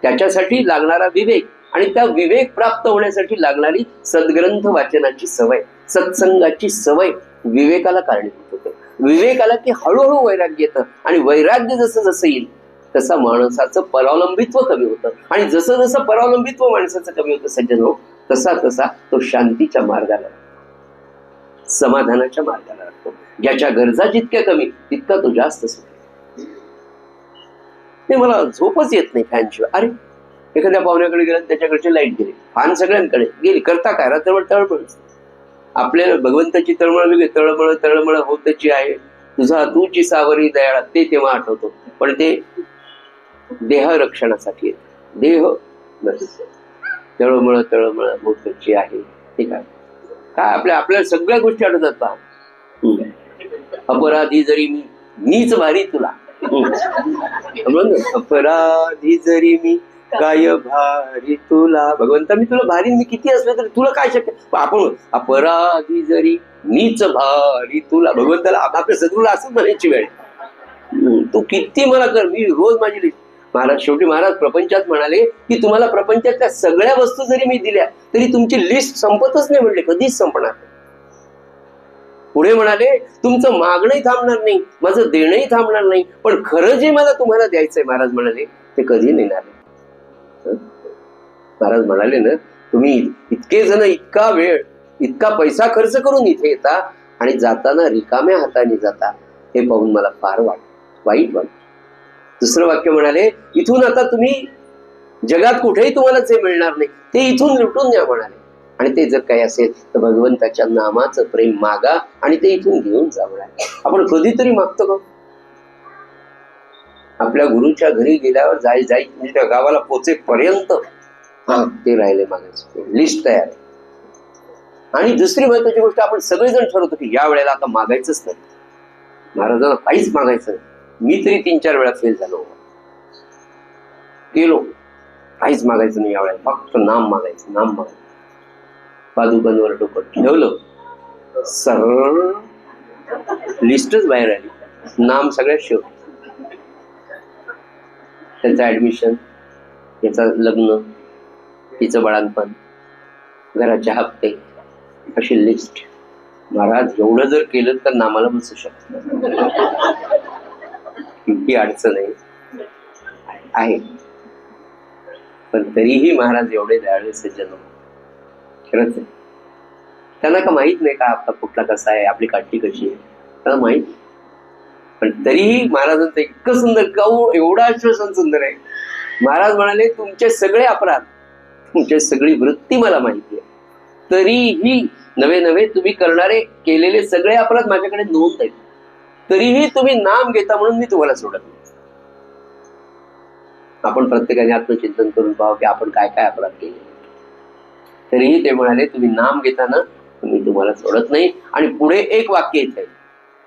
त्याच्यासाठी लागणारा विवेक, आणि त्या विवेक प्राप्त होण्यासाठी लागणारी सद्ग्रंथ वाचनाची सवय, सत्संगाची सवय विवेकाला कारणीभूत होते. विवेक आला की हळूहळू वैराग्य येतं, आणि वैराग्य जसं जसं येईल तसं माणसाचं परावलंबित्व कमी होतं, आणि जसं जसं परावलंबित्व माणसाचं कमी होतं सज्जन हो, तसा तसा तो शांतीच्या मार्गाला, समाधानाच्या मार्गाला लागतो. ज्याच्या गरजा जितक्या कमी तितका तो जास्त सुखी. ते मला झोपच येत नाही फॅनशिवाय. अरे एखाद्या पाहुण्याकडे गेला, त्याच्याकडची लाईट गेली, फॅन सगळ्यांकडे गेली, करता काय, रात्रभर तळमळ. आपल्याला भगवंताची तळमळ वेगळी, तळमळ तळमळ होतची आहे तुझा तूची सावरी दयाळा, ते तेव्हा आठवतो, पण ते देह रक्षणासाठी येते. देह तळमळ तळमळ होतची आहे, ठीक आहे काय, आपल्याला सगळ्या गोष्टी आठवतात पहा. अपराधी जरी मीच भारी तुला, अपराधी जरी मी काय भारी तुला, भगवंता मी तुला भारी, मी किती असलं तरी तुला काय शक्य. आपण अपराधी जरी मीच भारी तुला, भगवंताला आपल्या सद्गुरूला असंच म्हणायची वेळ, तू किती मला कर, मी रोज माझी लिस्ट. महाराज शेवटी महाराज प्रपंचात म्हणाले की तुम्हाला प्रपंचातल्या सगळ्या वस्तू जरी मी दिल्या तरी तुमची लिस्ट संपतच नाही, म्हणले कधीच संपणार. पुढे म्हणाले तुमचं मागणंही थांबणार नाही, माझं देणंही थांबणार नाही, पण खरं जे मला तुम्हाला द्यायचंय महाराज म्हणाले ते कधी नेणार नाही. महाराज म्हणाले ना, तुम्ही इतके जण इतका वेळ इतका पैसा खर्च करून इथे येता आणि जाताना रिकाम्या हाताने जाता, हे पाहून मला फार वाईट वाटत. दुसरं वाक्य म्हणाले, इथून आता तुम्ही जगात कुठेही तुम्हाला जे मिळणार नाही ते इथून लुटून द्या म्हणाले, आणि ते जर काही असेल तर भगवंताच्या नामाचं प्रेम मागा आणि ते इथून घेऊन जा म्हणाले. आपण कधीतरी मागतो का? आपल्या गुरुच्या घरी गेल्यावर म्हणजे त्या गावाला पोचेपर्यंत ते राहिले मागायचे, लिस्ट तयार आहे. आणि दुसरी महत्वाची गोष्ट, आपण सगळेजण ठरवतो की या वेळेला आता मागायचंच नाही, महाराजांना काहीच मागायचं नाही. मी तरी 3-4 वेळा फेल झालो, गेलो, काहीच मागायचं नाही यावेळेला, फक्त नाम मागायचं, नाम मागायचं. पादुकांवर डोकं ठेवलं, सरळ लिस्टच बाहेर आली, नाम सगळ्यात शेवटी. त्याचं ऍडमिशन, त्याचं लग्न, तिचं बाळांपण, घराचे हप्ते, अशी लिस्ट. महाराज एवढं जर केलं तर नामाला बसू शकतो, ही अडचण आहे. पण तरीही महाराज एवढे दयाळू सज्जन, खरंच आहे. त्यांना का माहित नाही का आपला कुठला कसा आहे, आपली काठी कशी आहे, त्यांना माहित. पण तरीही महाराजांचं इतकं सुंदर, एवढं आश्वासन सुंदर आहे. महाराज म्हणाले तुमचे सगळे अपराध, तुमची सगळी वृत्ती मला माहिती आहे, तरीही नवे तुम्ही करणारे केलेले सगळे अपराध माझ्याकडे नोंद आहेत, तरीही तुम्ही नाम घेता म्हणून मी तुम्हाला सोडत नाही. आपण प्रत्येकाने आत्मचिंतन करून पाहावं की आपण काय काय अपराध केले. तरीही ते म्हणाले तुम्ही नाम घेताना मी तुम्हाला सोडत नाही. आणि पुढे एक वाक्य येत आहे,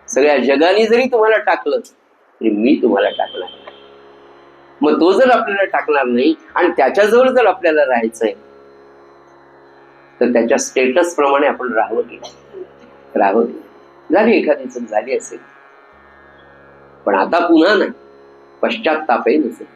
सगळ्या जगाने जरी तुम्हाला टाकलं तरी मी तुम्हाला टाकणार. मग तो जर आपल्याला टाकणार नाही आणि त्याच्याजवळ जर आपल्याला राहायचंय तर त्याच्या स्टेटस प्रमाणे आपण राहावं की झाली एखादी चूक झाली असेल, पण आता पुन्हा नाही, पश्चात्तापही नसेल.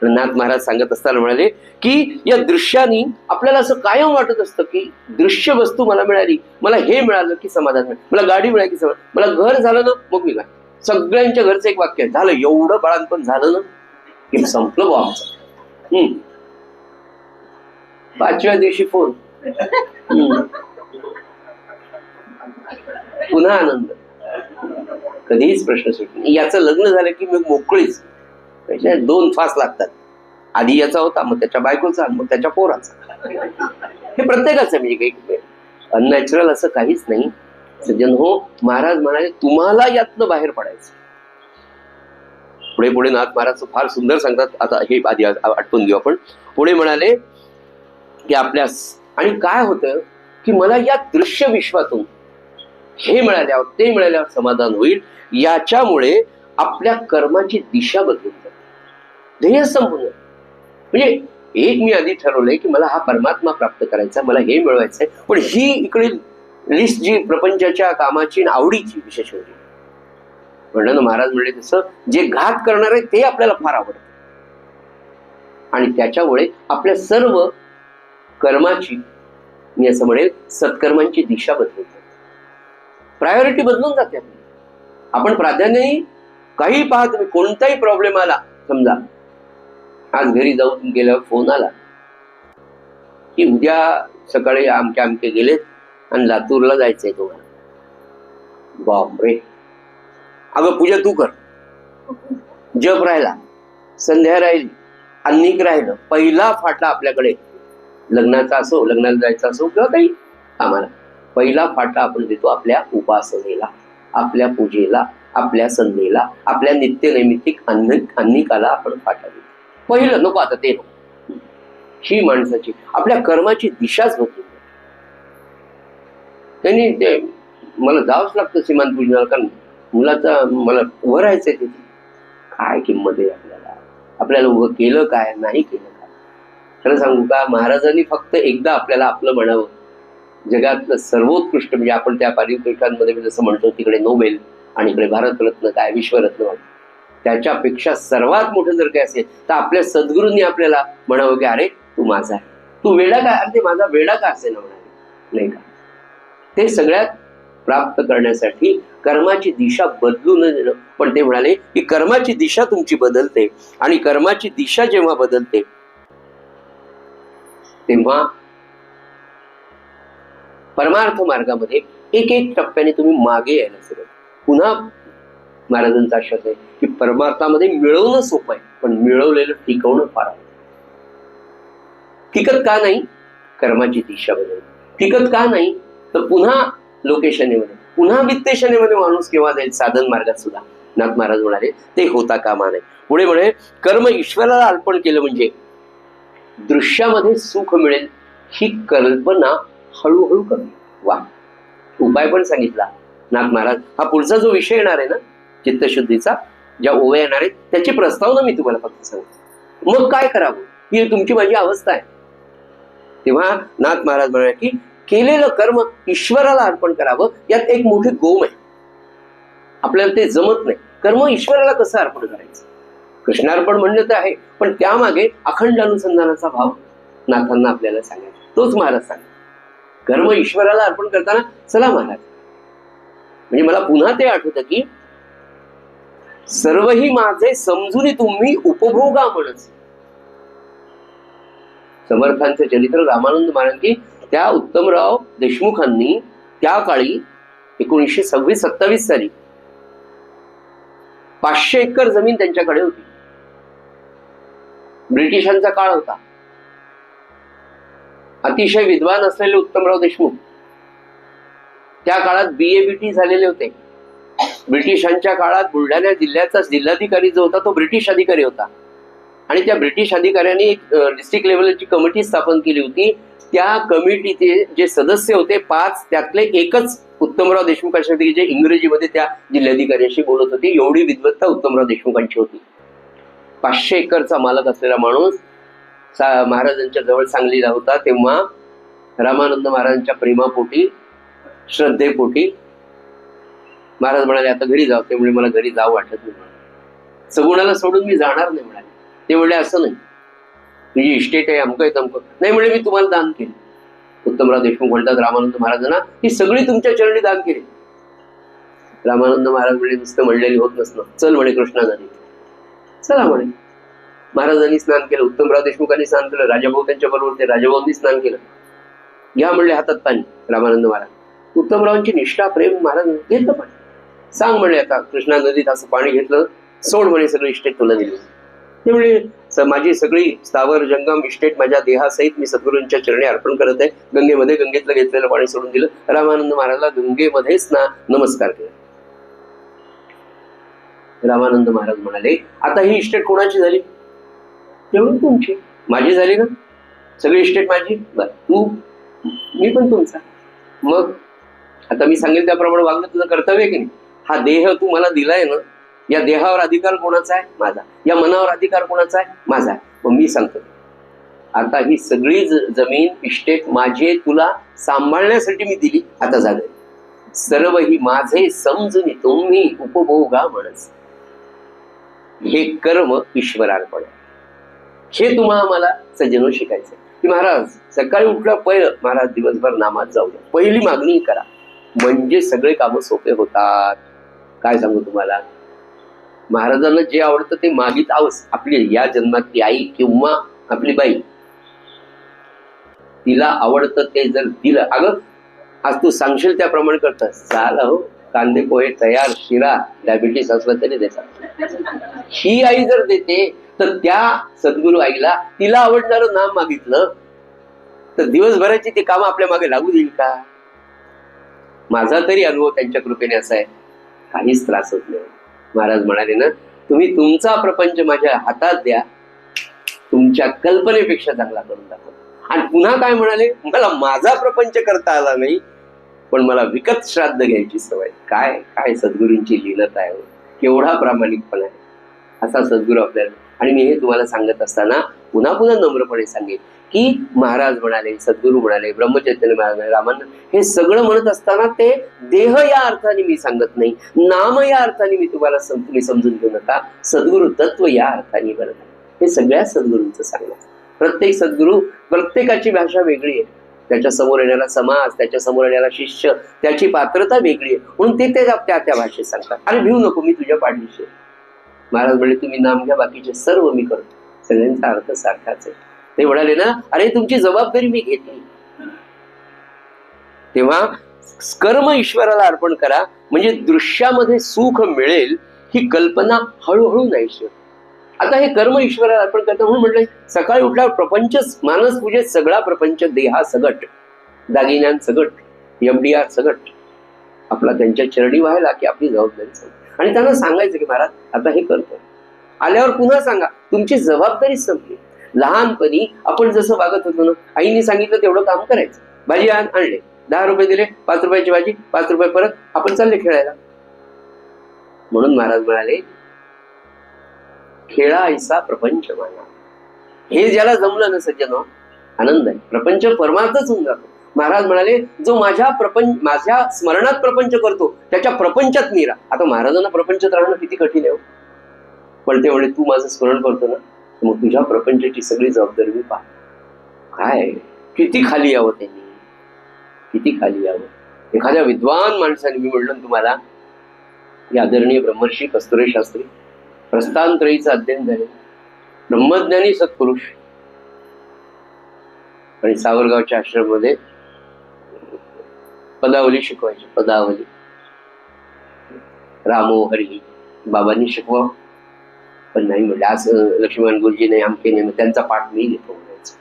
नाथ महाराज सांगत असताना म्हणाले की या दृश्यानी आपल्याला असं कायम वाटत असतं की दृश्य वस्तू मला मिळाली, मला हे मिळालं की समाधान मिळालं, मला गाडी मिळाली की समाधान, मला घर झालं ना मग मी काय, सगळ्यांच्या घरचं एक वाक्य आहे, झालं एवढं बाळांपण झालं ना की संपलं बा आमचं. 5व्या दिवशी फोन, पुन्हा आनंद, कधीच प्रश्न सुटला नाही. याचं लग्न झालं की मग मोकळीच. 2 फास लागतात, आधी याचा होता, मग त्याच्या बायकोचा, मग त्याच्या पोराचा. हे प्रत्येकाचं म्हणजे काही अननॅचरल असं काहीच नाही. सज्जन हो, महाराज म्हणाले तुम्हाला यातनं बाहेर पडायचं. पुढे पुढे नाथ महाराज फार सुंदर सांगतात. आता हे आधी आठवून घेऊ आपण. पुढे म्हणाले की आपल्यास, आणि काय होतं की मला या दृश्य विश्वातून हे मिळाल्यावर ते मिळाल्यावर समाधान होईल. याच्यामुळे आपल्या कर्माची दिशा बदलून जाते, ध्येय संपून जाते. म्हणजे एक मी आधी ठरवलंय की मला हा परमात्मा प्राप्त करायचा, मला हे मिळवायचंय, पण ही इकडे लिस्ट जी प्रपंचाच्या कामाची आवडीची विशेष होती. म्हणलं ना महाराज म्हणले तसं, जे घात करणार आहे ते आपल्याला फार आवडतं, आणि त्याच्यामुळे आपल्या सर्व कर्माची, मी असं म्हणेल सत्कर्मांची दिशा बदलून जाते, प्रायोरिटी बदलून जाते. आपण प्राधान्य काही पाहत नाही. कोणताही प्रॉब्लेम आला, समजा आज घरी जाऊन गेल्यावर फोन आला की उद्या सकाळी आमके आमके गेलेत आणि लातूरला जायचंय तुम्हाला. बापरे, अगं पूजा तू कर, जप राहिला, संध्या राहिली, अन्निक राहिलं, पहिला फाटा आपल्याकडे लग्नाचा असो, लग्नाला जायचा असो किंवा काही आम्हाला, पहिला फाटा आपण देतो आपल्या उपासनेला, आपल्या पूजेला, आपल्या संध्येला, आपल्या नित्यनैमित्तिक अन्निकाला आपण फाटा देतो पहिलं. नको आता ते नको. ही माणसाची आपल्या कर्माची दिशाच बदलून त्यांनी ते मला जावंच लागतं सीमान पूजनाला, कारण मुलाचा मला उभं राहायचंय तिथे. काय किंमत आहे आपल्याला, आपल्याला उभं केलं काय, नाही केलं काय. खरं सांगू का, महाराजांनी फक्त एकदा आपल्याला आपलं म्हणावं. जगातलं सर्वोत्कृष्ट म्हणजे आपण त्या पारितोषिकांमध्ये जसं म्हणतो तिकडे नोबेल आणि इकडे भारतरत्न काय विश्वरत्न, त्याच्यापेक्षा सर्वात मोठं जर काय असेल तर आपल्या सद्गुरूंनी आपल्याला म्हणावं की अरे तू माझा आहे, तू वेडा काय, अरे ते माझा वेडा का असे ना म्हणाले, नाही का. ते सगळ्यात प्राप्त करण्यासाठी कर्माची दिशा बदलून देणं. पण ते म्हणाले की कर्माची दिशा तुमची बदलते, आणि कर्माची दिशा जेव्हा बदलते तेव्हा परमार्थ मार्गामध्ये एक एक टप्प्याने तुम्ही मागे यायला सुरुवात. पुन्हा महाराजांचा आश्वास आहे की परमार्थामध्ये मिळवणं सोपं आहे, पण मिळवलेलं टिकवणं फार आहे. टिकत का नाही, कर्माची दिशा बदल. टिकत का नाही, तर पुन्हा लोकेशनेमध्ये, पुन्हा वित्तेशनेमध्ये माणूस केव्हा जाईल साधन मार्गात सुद्धा. नाथ महाराज म्हणाले ते होता कामा नये. पुढे म्हणे कर्म ईश्वराला अर्पण केलं म्हणजे दृश्यामध्ये सुख मिळेल ही कल्पना हळूहळू कमी. वा, उपाय पण सांगितला नाथ महाराज. हा पुढचा जो विषय येणार आहे ना चित्तशुद्धीचा, ज्या ओव्या येणार आहेत त्याची प्रस्तावना मी तुम्हाला फक्त सांगतो. मग काय करावं ही तुमची माझी अवस्था आहे. तेव्हा नाथ महाराज म्हणाले की केलेलं कर्म ईश्वराला अर्पण करावं. यात एक मोठी गोम आहे, आपल्याला ते जमत नाही. कर्म ईश्वराला कसं अर्पण करायचं, कृष्णार्पण म्हणणं तर आहे, पण त्यामागे अखंड अनुसंधानाचा भाव नाथांना आपल्याला सांगायचा. तोच महाराज सांगा, कर्म ईश्वराला अर्पण करताना चला महाराज. म्हणजे मला पुन्हा ते आठवतं की सर्वही माझे समजून तुम्ही उपभोगा म्हणच. समर्थांचं चरित्र रामानंद महाराज की त्या उत्तमराव देशमुखांनी त्या काळी 1926-27 साली 500 एकर जमीन त्यांच्याकडे होती. ब्रिटिशांचा काळ होता. अतिशय विद्वान असलेले उत्तमराव देशमुख त्या काळात BA-BT झालेले होते. ब्रिटिशांच्या काळात बुलढाणा जिल्ह्याचा जिल्हाधिकारी जो होता तो ब्रिटिश अधिकारी होता, आणि त्या ब्रिटिश अधिकाऱ्यांनी एक डिस्ट्रिक्ट लेवलची कमिटी स्थापन केली होती. त्या कमिटीचे जे सदस्य होते 5, त्यातले एकच उत्तमराव देशमुखांसाठी जे इंग्रजीमध्ये त्या जिल्हाधिकाऱ्यांशी बोलत होते. एवढी विद्वत्ता उत्तमराव देशमुखांची होती. 500 एकरचा मालक असलेला माणूस महाराजांच्या जवळ सांगलीला होता. तेव्हा रामानंद महाराजांच्या प्रेमापोटी, श्रद्धेपोटी महाराज म्हणाले आता घरी जाऊ. ते म्हणजे मला घरी जाऊ वाटत नाही, सगुणाला सोडून मी जाणार नाही म्हणाले. ते म्हणले असं नाही, तुझी इस्टेट आहे, अमकं आहे तमकं नाही. म्हणजे मी तुम्हाला दान केले. उत्तमराव देशमुख म्हणतात रामानंद महाराजांना ही सगळी तुमच्या चरणी दान केली. रामानंद महाराज म्हणे नुसतं म्हणलेली होत नसणं, चल म्हणे कृष्णा नदी. चला म्हणे. महाराजांनी स्नान केलं, उत्तमराव देशमुखांनी स्नान केलं, राजाभाऊ त्यांच्या बरोबर ते राजाभाऊंनी स्नान केलं. घ्या म्हणले हातात पाणी रामानंद महाराज. उत्तमरावांची निष्ठा प्रेम महाराज घेतलं पाणी. सांग म्हणे आता कृष्णा नदीत असं पाणी घेतलं, सोड म्हणे सगळी इस्टेट तुला दिली. ते म्हणजे माझी सगळी स्थावर जंगम इस्टेट माझ्या देहासहित मी सद्गुरूंच्या चरणी अर्पण करत आहे. गंगेमध्ये गंगेतलं घेतलेलं पाणी सोडून दिलं. रामानंद महाराजला गंगेमध्येच नमस्कार केला. रामानंद महाराज म्हणाले आता ही इस्टेट कोणाची झाली? तेवढी तुमची. माझी झाली ना, सगळी इस्टेट माझी. बर, तू मी पण तुमचा. मग आता मी सांगेल त्याप्रमाणे वागणं तुझं कर्तव्य आहे की नाही? हा देह तू मला दिलाय ना, या देहावर अधिकार कोणाचा आहे? माझा. या मनावर अधिकार कोणाचा आहे? माझा आहे. मग मी सांगतो आता ही सगळी जमीन इस्टेट माझी तुला सांभाळण्यासाठी मी दिली. आता झालं सर्व ही माझे समजून तुम्ही उपभोगा म्हणस. हे कर्म ईश्वरार्पण आहे. हे तुम्हाला मला सज्जनो शिकायचं की महाराज सकाळी उठल्या पहिलं महाराज दिवसभर नामात जाऊ द्या, पहिली मागणी करा, म्हणजे सगळे कामं सोपे होतात. काय सांगू तुम्हाला, महाराजांना जे आवडतं ते मागित आवस. आपली या जन्मातली आई किंवा आपली बाई, तिला आवडतं ते जर दिलं, अगं आज तू सांगशील त्याप्रमाणे करतास, चाल हो कांदे पोहे तयार, शिरा, डायबिटीस असलं तरी देतात. ही आई जर देते तर त्या सद्गुरू आईला तिला आवडणारं नाम मागितलं तर दिवसभराची ती कामं आपल्या मागे लागू देईल का? माझा तरी अनुभव त्यांच्या कृपेने असा आहे, काहीच त्रास होत नाही. महाराज म्हणाले ना, तुम्ही तुमचा प्रपंच माझ्या हातात द्या, तुमच्या कल्पनेपेक्षा चांगला करून दाखवा. आणि पुन्हा काय म्हणाले, मला माझा प्रपंच करता आला नाही पण मला विकत श्राद्ध घ्यायची सवय. काय काय सद्गुरूंची लीलता आहे, केवढा प्रामाणिकपणा आहे असा सद्गुरू आपल्याला. आणि मी हे तुम्हाला सांगत असताना पुन्हा पुन्हा नम्रपणे सांगेन की महाराज म्हणाले, सद्गुरू म्हणाले, ब्रह्मचैतन्य महाराज, रामानंद, हे सगळं म्हणत असताना ते देह या अर्थाने मी सांगत नाही, नाम या अर्थाने मी तुम्ही समजून घेऊ नका, सद्गुरू तत्व या अर्थाने म्हणत आहे. हे सगळ्या सद्गुरूंचं सांगणं. प्रत्येक सद्गुरू, प्रत्येकाची भाषा वेगळी आहे. त्याच्या समोर येण्याला समाज, त्याच्या समोर येण्याला शिष्य, त्याची पात्रता वेगळी आहे, म्हणून ते त्या त्या भाषेत सांगतात. अरे भिऊ नको, मी तुझ्या पाठीशी. महाराज म्हणे तुम्ही नाम घ्या, बाकीचे सर्व मी करतो. सगळ्यांचा अर्थ सारखाच आहे. ते म्हणाले ना, अरे तुमची जबाबदारी मी घेतली. तेव्हा कर्म ईश्वराला अर्पण करा, म्हणजे दृश्यामध्ये सुख मिळेल ही कल्पना हळूहळू नाहीशी होते. आता हे कर्म ईश्वराला अर्पण करता म्हणून म्हटलंय, सकाळी उठल्यावर प्रपंच, मानस पूजेत सगळा प्रपंच, देहा सगट, दागिन्यां सगट, एमडीआर सगट आपला त्यांच्या चरणी व्हायला की आपली जबाबदारी. आणि त्यांना सांगायचं की महाराज आता हे करतो, आल्यावर पुन्हा सांगा, तुमची जबाबदारी संपली. लहानपणी आपण जसं वागत होतो ना, आईने सांगितलं तेवढं काम करायचं. भाजी आणले, 10 रुपये दिले, 5 रुपयाची भाजी, 5 रुपये परत, आपण चालले खेळायला. म्हणून महाराज म्हणाले, खेळा ऐसा प्रपंच माना. हे ज्याला जमलं ना सज्जनो, आनंद आहे, प्रपंच परमार्थच होऊन जातो. महाराज म्हणाले, जो माझ्या स्मरणात प्रपंच करतो त्याच्या प्रपंचात मी राहा. आता महाराजांना प्रपंचात राहणं किती कठीण आहे, पण ते म्हणे तू माझं स्मरण करतो ना, मग तुझ्या प्रपंचाची सगळी जबाबदारी मी पाह. काय किती खाली यावं त्यांनी, किती खाली यावं. एखाद्या विद्वान माणसाने, मी म्हणलं तुम्हाला, हे आदरणीय ब्रह्मर्षी कस्तुरे शास्त्री, प्रस्थानत्रयीचं अध्ययन झाले, ब्रह्मज्ञानी सत्पुरुष, आणि सावरगावच्या आश्रममध्ये पदावली शिकवायची. पदावली रामो हरी बाबांनी शिकवा, पण नाही म्हणले, आज लक्ष्मण गुरुजी नाही, आमके नाही, त्यांचा पाठ मी घेतो म्हणायचं.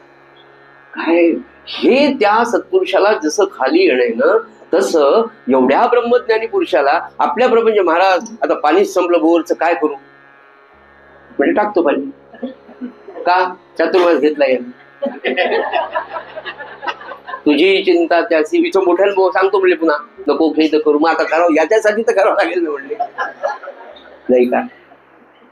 काय हे त्या सत्पुरुषाला जसं खाली येणं ना, तसं एवढ्या ब्रह्मज्ञानी पुरुषाला आपल्या प्रपंच, महाराज आता पाणीच संपलं बोरचं, काय करू, म्हणजे टाकतो पाणी. का? चातुर्मास घेतला येईल, तुझी चिंता त्याची, इथं मोठ्याला सांगतो म्हणले, पुन्हा नको खेळ करू, मग आता करावं, याच्यासाठी तर करावं लागेल म्हणले, नाही का?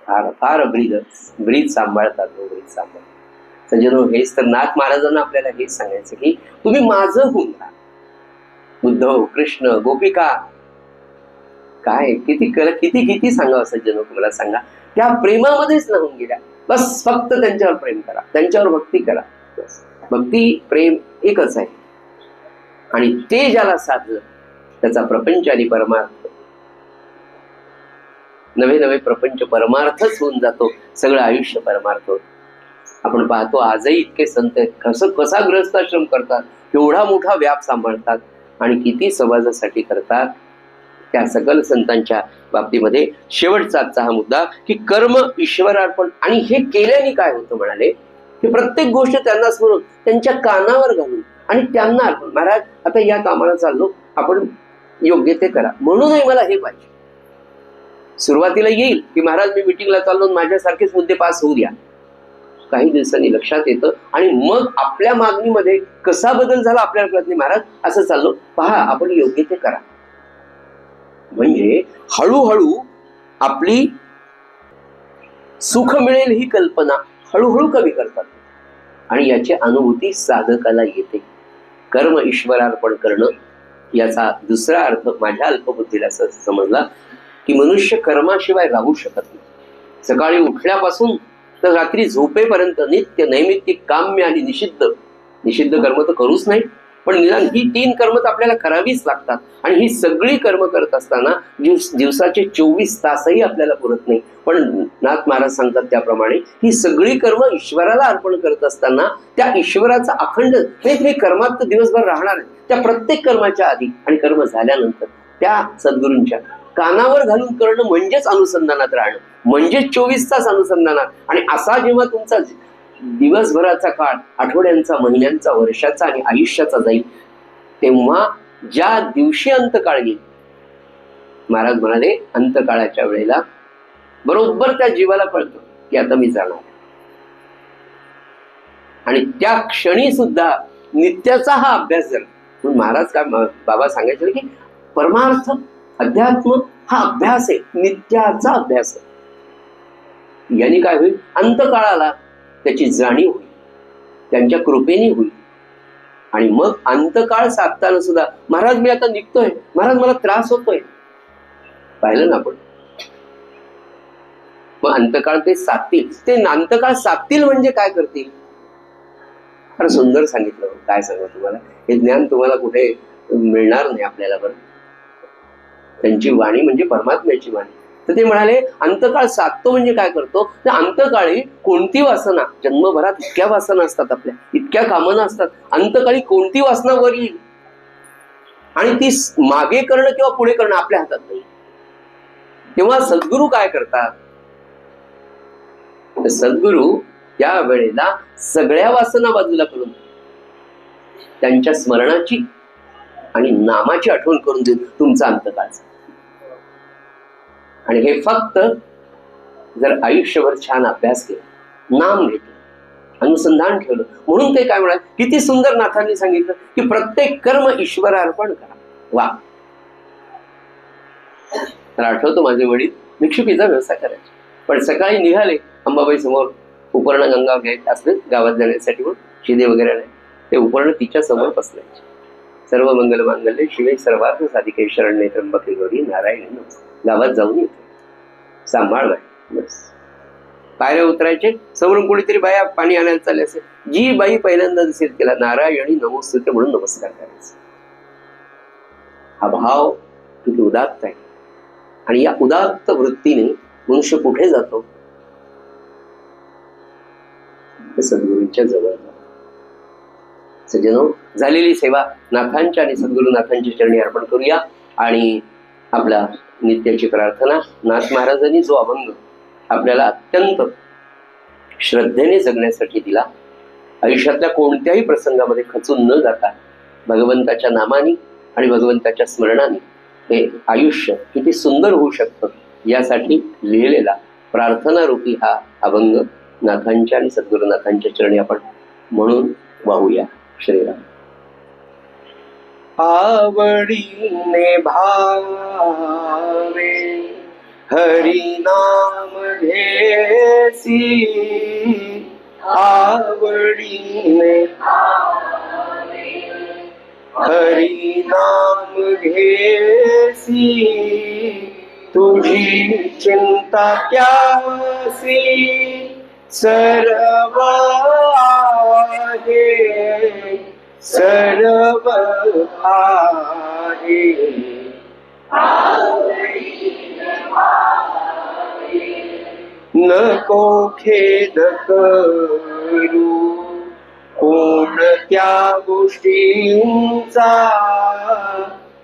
फार फार ब्रीद सांभाळतात, ब्रीद सांभाळतात सज्जनो. हेच तर नाथ महाराजांना आपल्याला हेच सांगायचं की तुम्ही माझं होऊन राहा. उद्धव, कृष्ण, गोपिका, काय किती किती किती सांगावं सज्जनो, तुम्हाला सांगा, त्या प्रेमामध्येच राहून गेल्या. बस फक्त त्यांच्यावर प्रेम करा, त्यांच्यावर भक्ती करा. बस भक्ती प्रेम एकच आहे, आणि ते ज्याला साधलं त्याचा प्रपंच आणि परमार्थ नवे नवे प्रपंच परमार्थच होऊन जातो, सगळं आयुष्य परमार्थ होतं. आपण पाहतो आजही इतके संत आहेत, कसा गृहस्थाश्रम करतात, केवढा मोठा व्याप सांभाळतात आणि किती समाजासाठी करतात. त्या सकल संतांच्या बाबतीमध्ये शेवटचा आजचा हा मुद्दा की कर्म ईश्वरार्पण. आणि हे केल्याने काय होतं म्हणाले की प्रत्येक गोष्ट त्यांना स्मरून त्यांच्या कानावर घालून आणि त्यांना अर्पण. महाराज आता या कामाला चाललो, आपण योग्य ते करा, म्हणूनही मला हे पाहिजे. सुरुवातीला येईल की महाराज मी मिटिंगला चाललो, माझ्यासारखेच मुद्दे पास होऊ द्या. काही दिवसांनी लक्षात येतं आणि मग आपल्या मागणीमध्ये कसा बदल झाला आपल्याला कळत नाही. महाराज असं चाललो, पहा आपण योग्य ते करा. म्हणजे हळूहळू आपली सुख मिळेल ही कल्पना हळूहळू कमी करतात आणि याची अनुभूती साधकाला येते. कर्म ईश्वरार्पण करणं याचा दुसरा अर्थ माझ्या अल्पबुद्धीला असं समजला की मनुष्य कर्माशिवाय राहू शकत नाही. सकाळी उठल्यापासून तर रात्री झोपेपर्यंत नित्य नैमित्तिक काम्य आणि निषिद्ध कर्म तर करूच नाही, पण निदान ही 3 कर्म तर आपल्याला करावीच लागतात. आणि ही सगळी कर्म करत असताना दिवसाचे 24 तासही आपल्याला पुरत नाही. पण नाथ महाराज सांगतात त्याप्रमाणे ही सगळी कर्म ईश्वराला अर्पण करत असताना त्या ईश्वराचा अखंड हे कर्मात तर दिवसभर राहणार आहे. त्या प्रत्येक कर्माच्या आधी आणि कर्म झाल्यानंतर त्या सद्गुरूंच्या कानावर घालून करणं म्हणजेच अनुसंधानात राहणं, म्हणजेच 24 तास अनुसंधानात. आणि असा जेव्हा तुमचा दिवसभराचा काळ आठवड्यांचा, महिन्यांचा, वर्षाचा आणि आयुष्याचा जाईल, तेव्हा ज्या दिवशी अंतकाळ येईल, महाराज म्हणाले अंतकाळाच्या वेळेला बरोबर त्या जीवाला कळतं की आता मी जाणार. आणि त्या क्षणी सुद्धा नित्याचा हा अभ्यास झाला. म्हणून महाराज काय बाबा सांगायचे की परमार्थ अध्यात्म हा अभ्यास आहे, नित्याचा अभ्यास आहे. याने काय होईल, अंतकाळाला त्याची जाणीव होईल, त्यांच्या कृपेने होईल. आणि मग अंतकाळ साधताना सुद्धा महाराज मी आता निघतोय, महाराज मला त्रास होतोय, पाहिलं ना आपण. मग अंतकाळ ते साधतील, ते अंतकाळ साधतील म्हणजे काय करतील, फार सुंदर सांगितलं. काय सांगा तुम्हाला, हे ज्ञान तुम्हाला कुठे मिळणार नाही आपल्याला. बरं, त्यांची वाणी म्हणजे परमात्म्याची वाणी. तर ते म्हणाले अंतकाळ साधतो म्हणजे काय करतो, तर अंतकाळी कोणती वासना, जन्मभरात इतक्या वासना असतात, आपल्या इतक्या कामना असतात, अंतकाळी कोणती वासना वर येईल आणि ती मागे करणं किंवा पुढे करणं आपल्या हातात नाही. तेव्हा सद्गुरू काय करतात, तर सद्गुरू त्या वेळेला सगळ्या वासना बाजूला करून त्यांच्या स्मरणाची आणि नामाची आठवण करून देईल तुमचा अंतकाळचा. आणि हे फक्त जर आयुष्यभर छान अभ्यास केला, नाम घेतलं, अनुसंधान ठेवलं. म्हणून ते काय म्हणाल, किती सुंदर नाथांनी सांगितलं की प्रत्येक कर्म ईश्वरार्पण करा. वा, तर आठवतो माझे वडील भिक्षुकीचा व्यवसाय करायचे, पण सकाळी निघाले अंबाबाई समोर उपर्ण गंगा घ्यायचे असले गावात जाण्यासाठी, म्हणून शिदे वगैरे नाही, ते उपर्ण तिच्या समोर बसल्याचे. सर्व मंगल मांगल्ये शिवे सर्वार्थ साधिके शरण्ये त्र्यंबके गौरी नारायणी नमोस्तुते. गावात जाऊन येतो, सांभाळ बाय. बस पायऱ्या उतरायचे, समोरून कोणीतरी बाया पाणी आणायला चालले असेल, जी बाई पहिल्यांदा दिसेल तिला नारायणी नमोस्तुते म्हणून नमस्कार करायचा. हा भाव किती उदात्त आहे. आणि या उदात्त वृत्तीने मनुष्य कुठे जातो, सद्गुरूंच्या जवळ जातो. सज्जनो, झालेली सेवा नाथांच्या आणि सद्गुरुनाथांच्या चरणी अर्पण करूया. आणि आपला नित्याची प्रार्थना, नाथ महाराजांनी जो अभंग आपल्याला अत्यंत श्रद्धेने जगण्यासाठी दिला, आयुष्यातल्या कोणत्याही प्रसंगामध्ये खचून न जाता भगवंताच्या नामाने आणि भगवंताच्या स्मरणाने हे आयुष्य किती सुंदर होऊ शकतं यासाठी लिहिलेला प्रार्थना रूपी हा अभंग नाथांच्या आणि सद्गुरुनाथांच्या चरणी आपण म्हणून वाहूया. श्रीराम. आवडीने भावे हरी नाम घेसी, आवडीने हरी नाम घेसी, तुझी चिंता क्यासी, सर्व आहे सर्व आहे. नको खेद करू कोणत्या गोष्टींचा,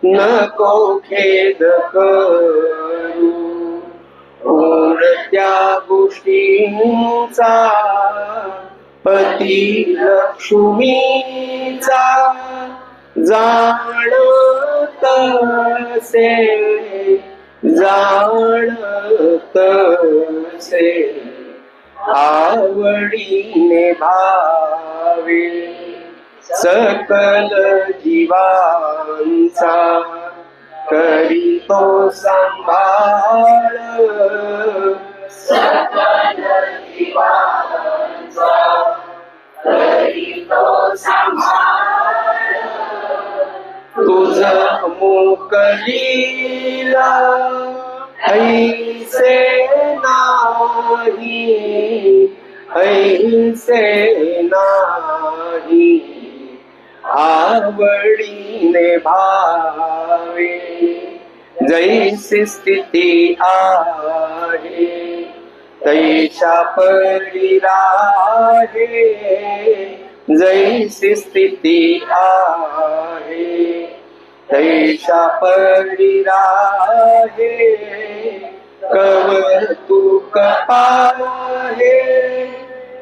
नको खेद करू कोणत्या गोष्टींचा, पती लक्ष्मीचा जाणतसे, जाणतसे आवडीने भावे सकल जीवांचा, करीतो सांभाळ सकल जीवांचा, करीतो सांभाळ तुझ मोकलीला ऐसे नाही, ऐसे नाही आवडीने भावे, जैसी स्थिती आहे तैशा परी राहे, जैसी स्थिती आहे तैशा परी राहे, कौतुक पाहे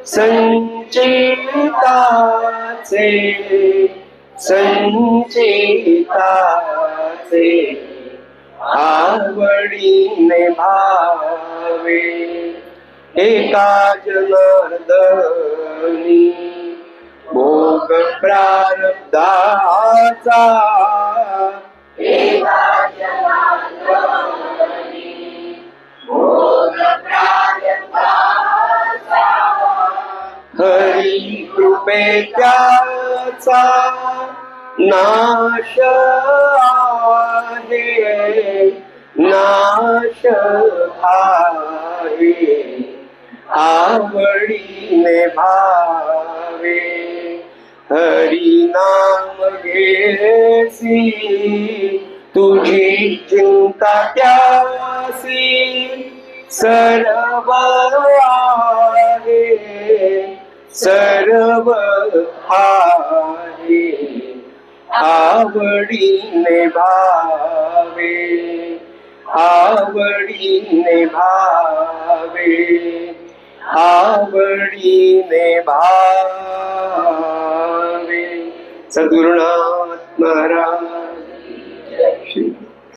संचिताचे, संचिताचे आवडीने भावे, एका जनार्दनी भोग प्रारब्धाचा, एका जनार्दनी भोग प्रारब्धाचा, हरी कृपे त्याचा नाश आहे, नाश आहे आवडीने भावे, हरी नाम घेसी तुझी चिंता त्यासी, सर्व आहे सर्व आहे आवडीने भावे, आवडीने भावे, आवडीने भावे. सद्गुरुनाथ महाराज.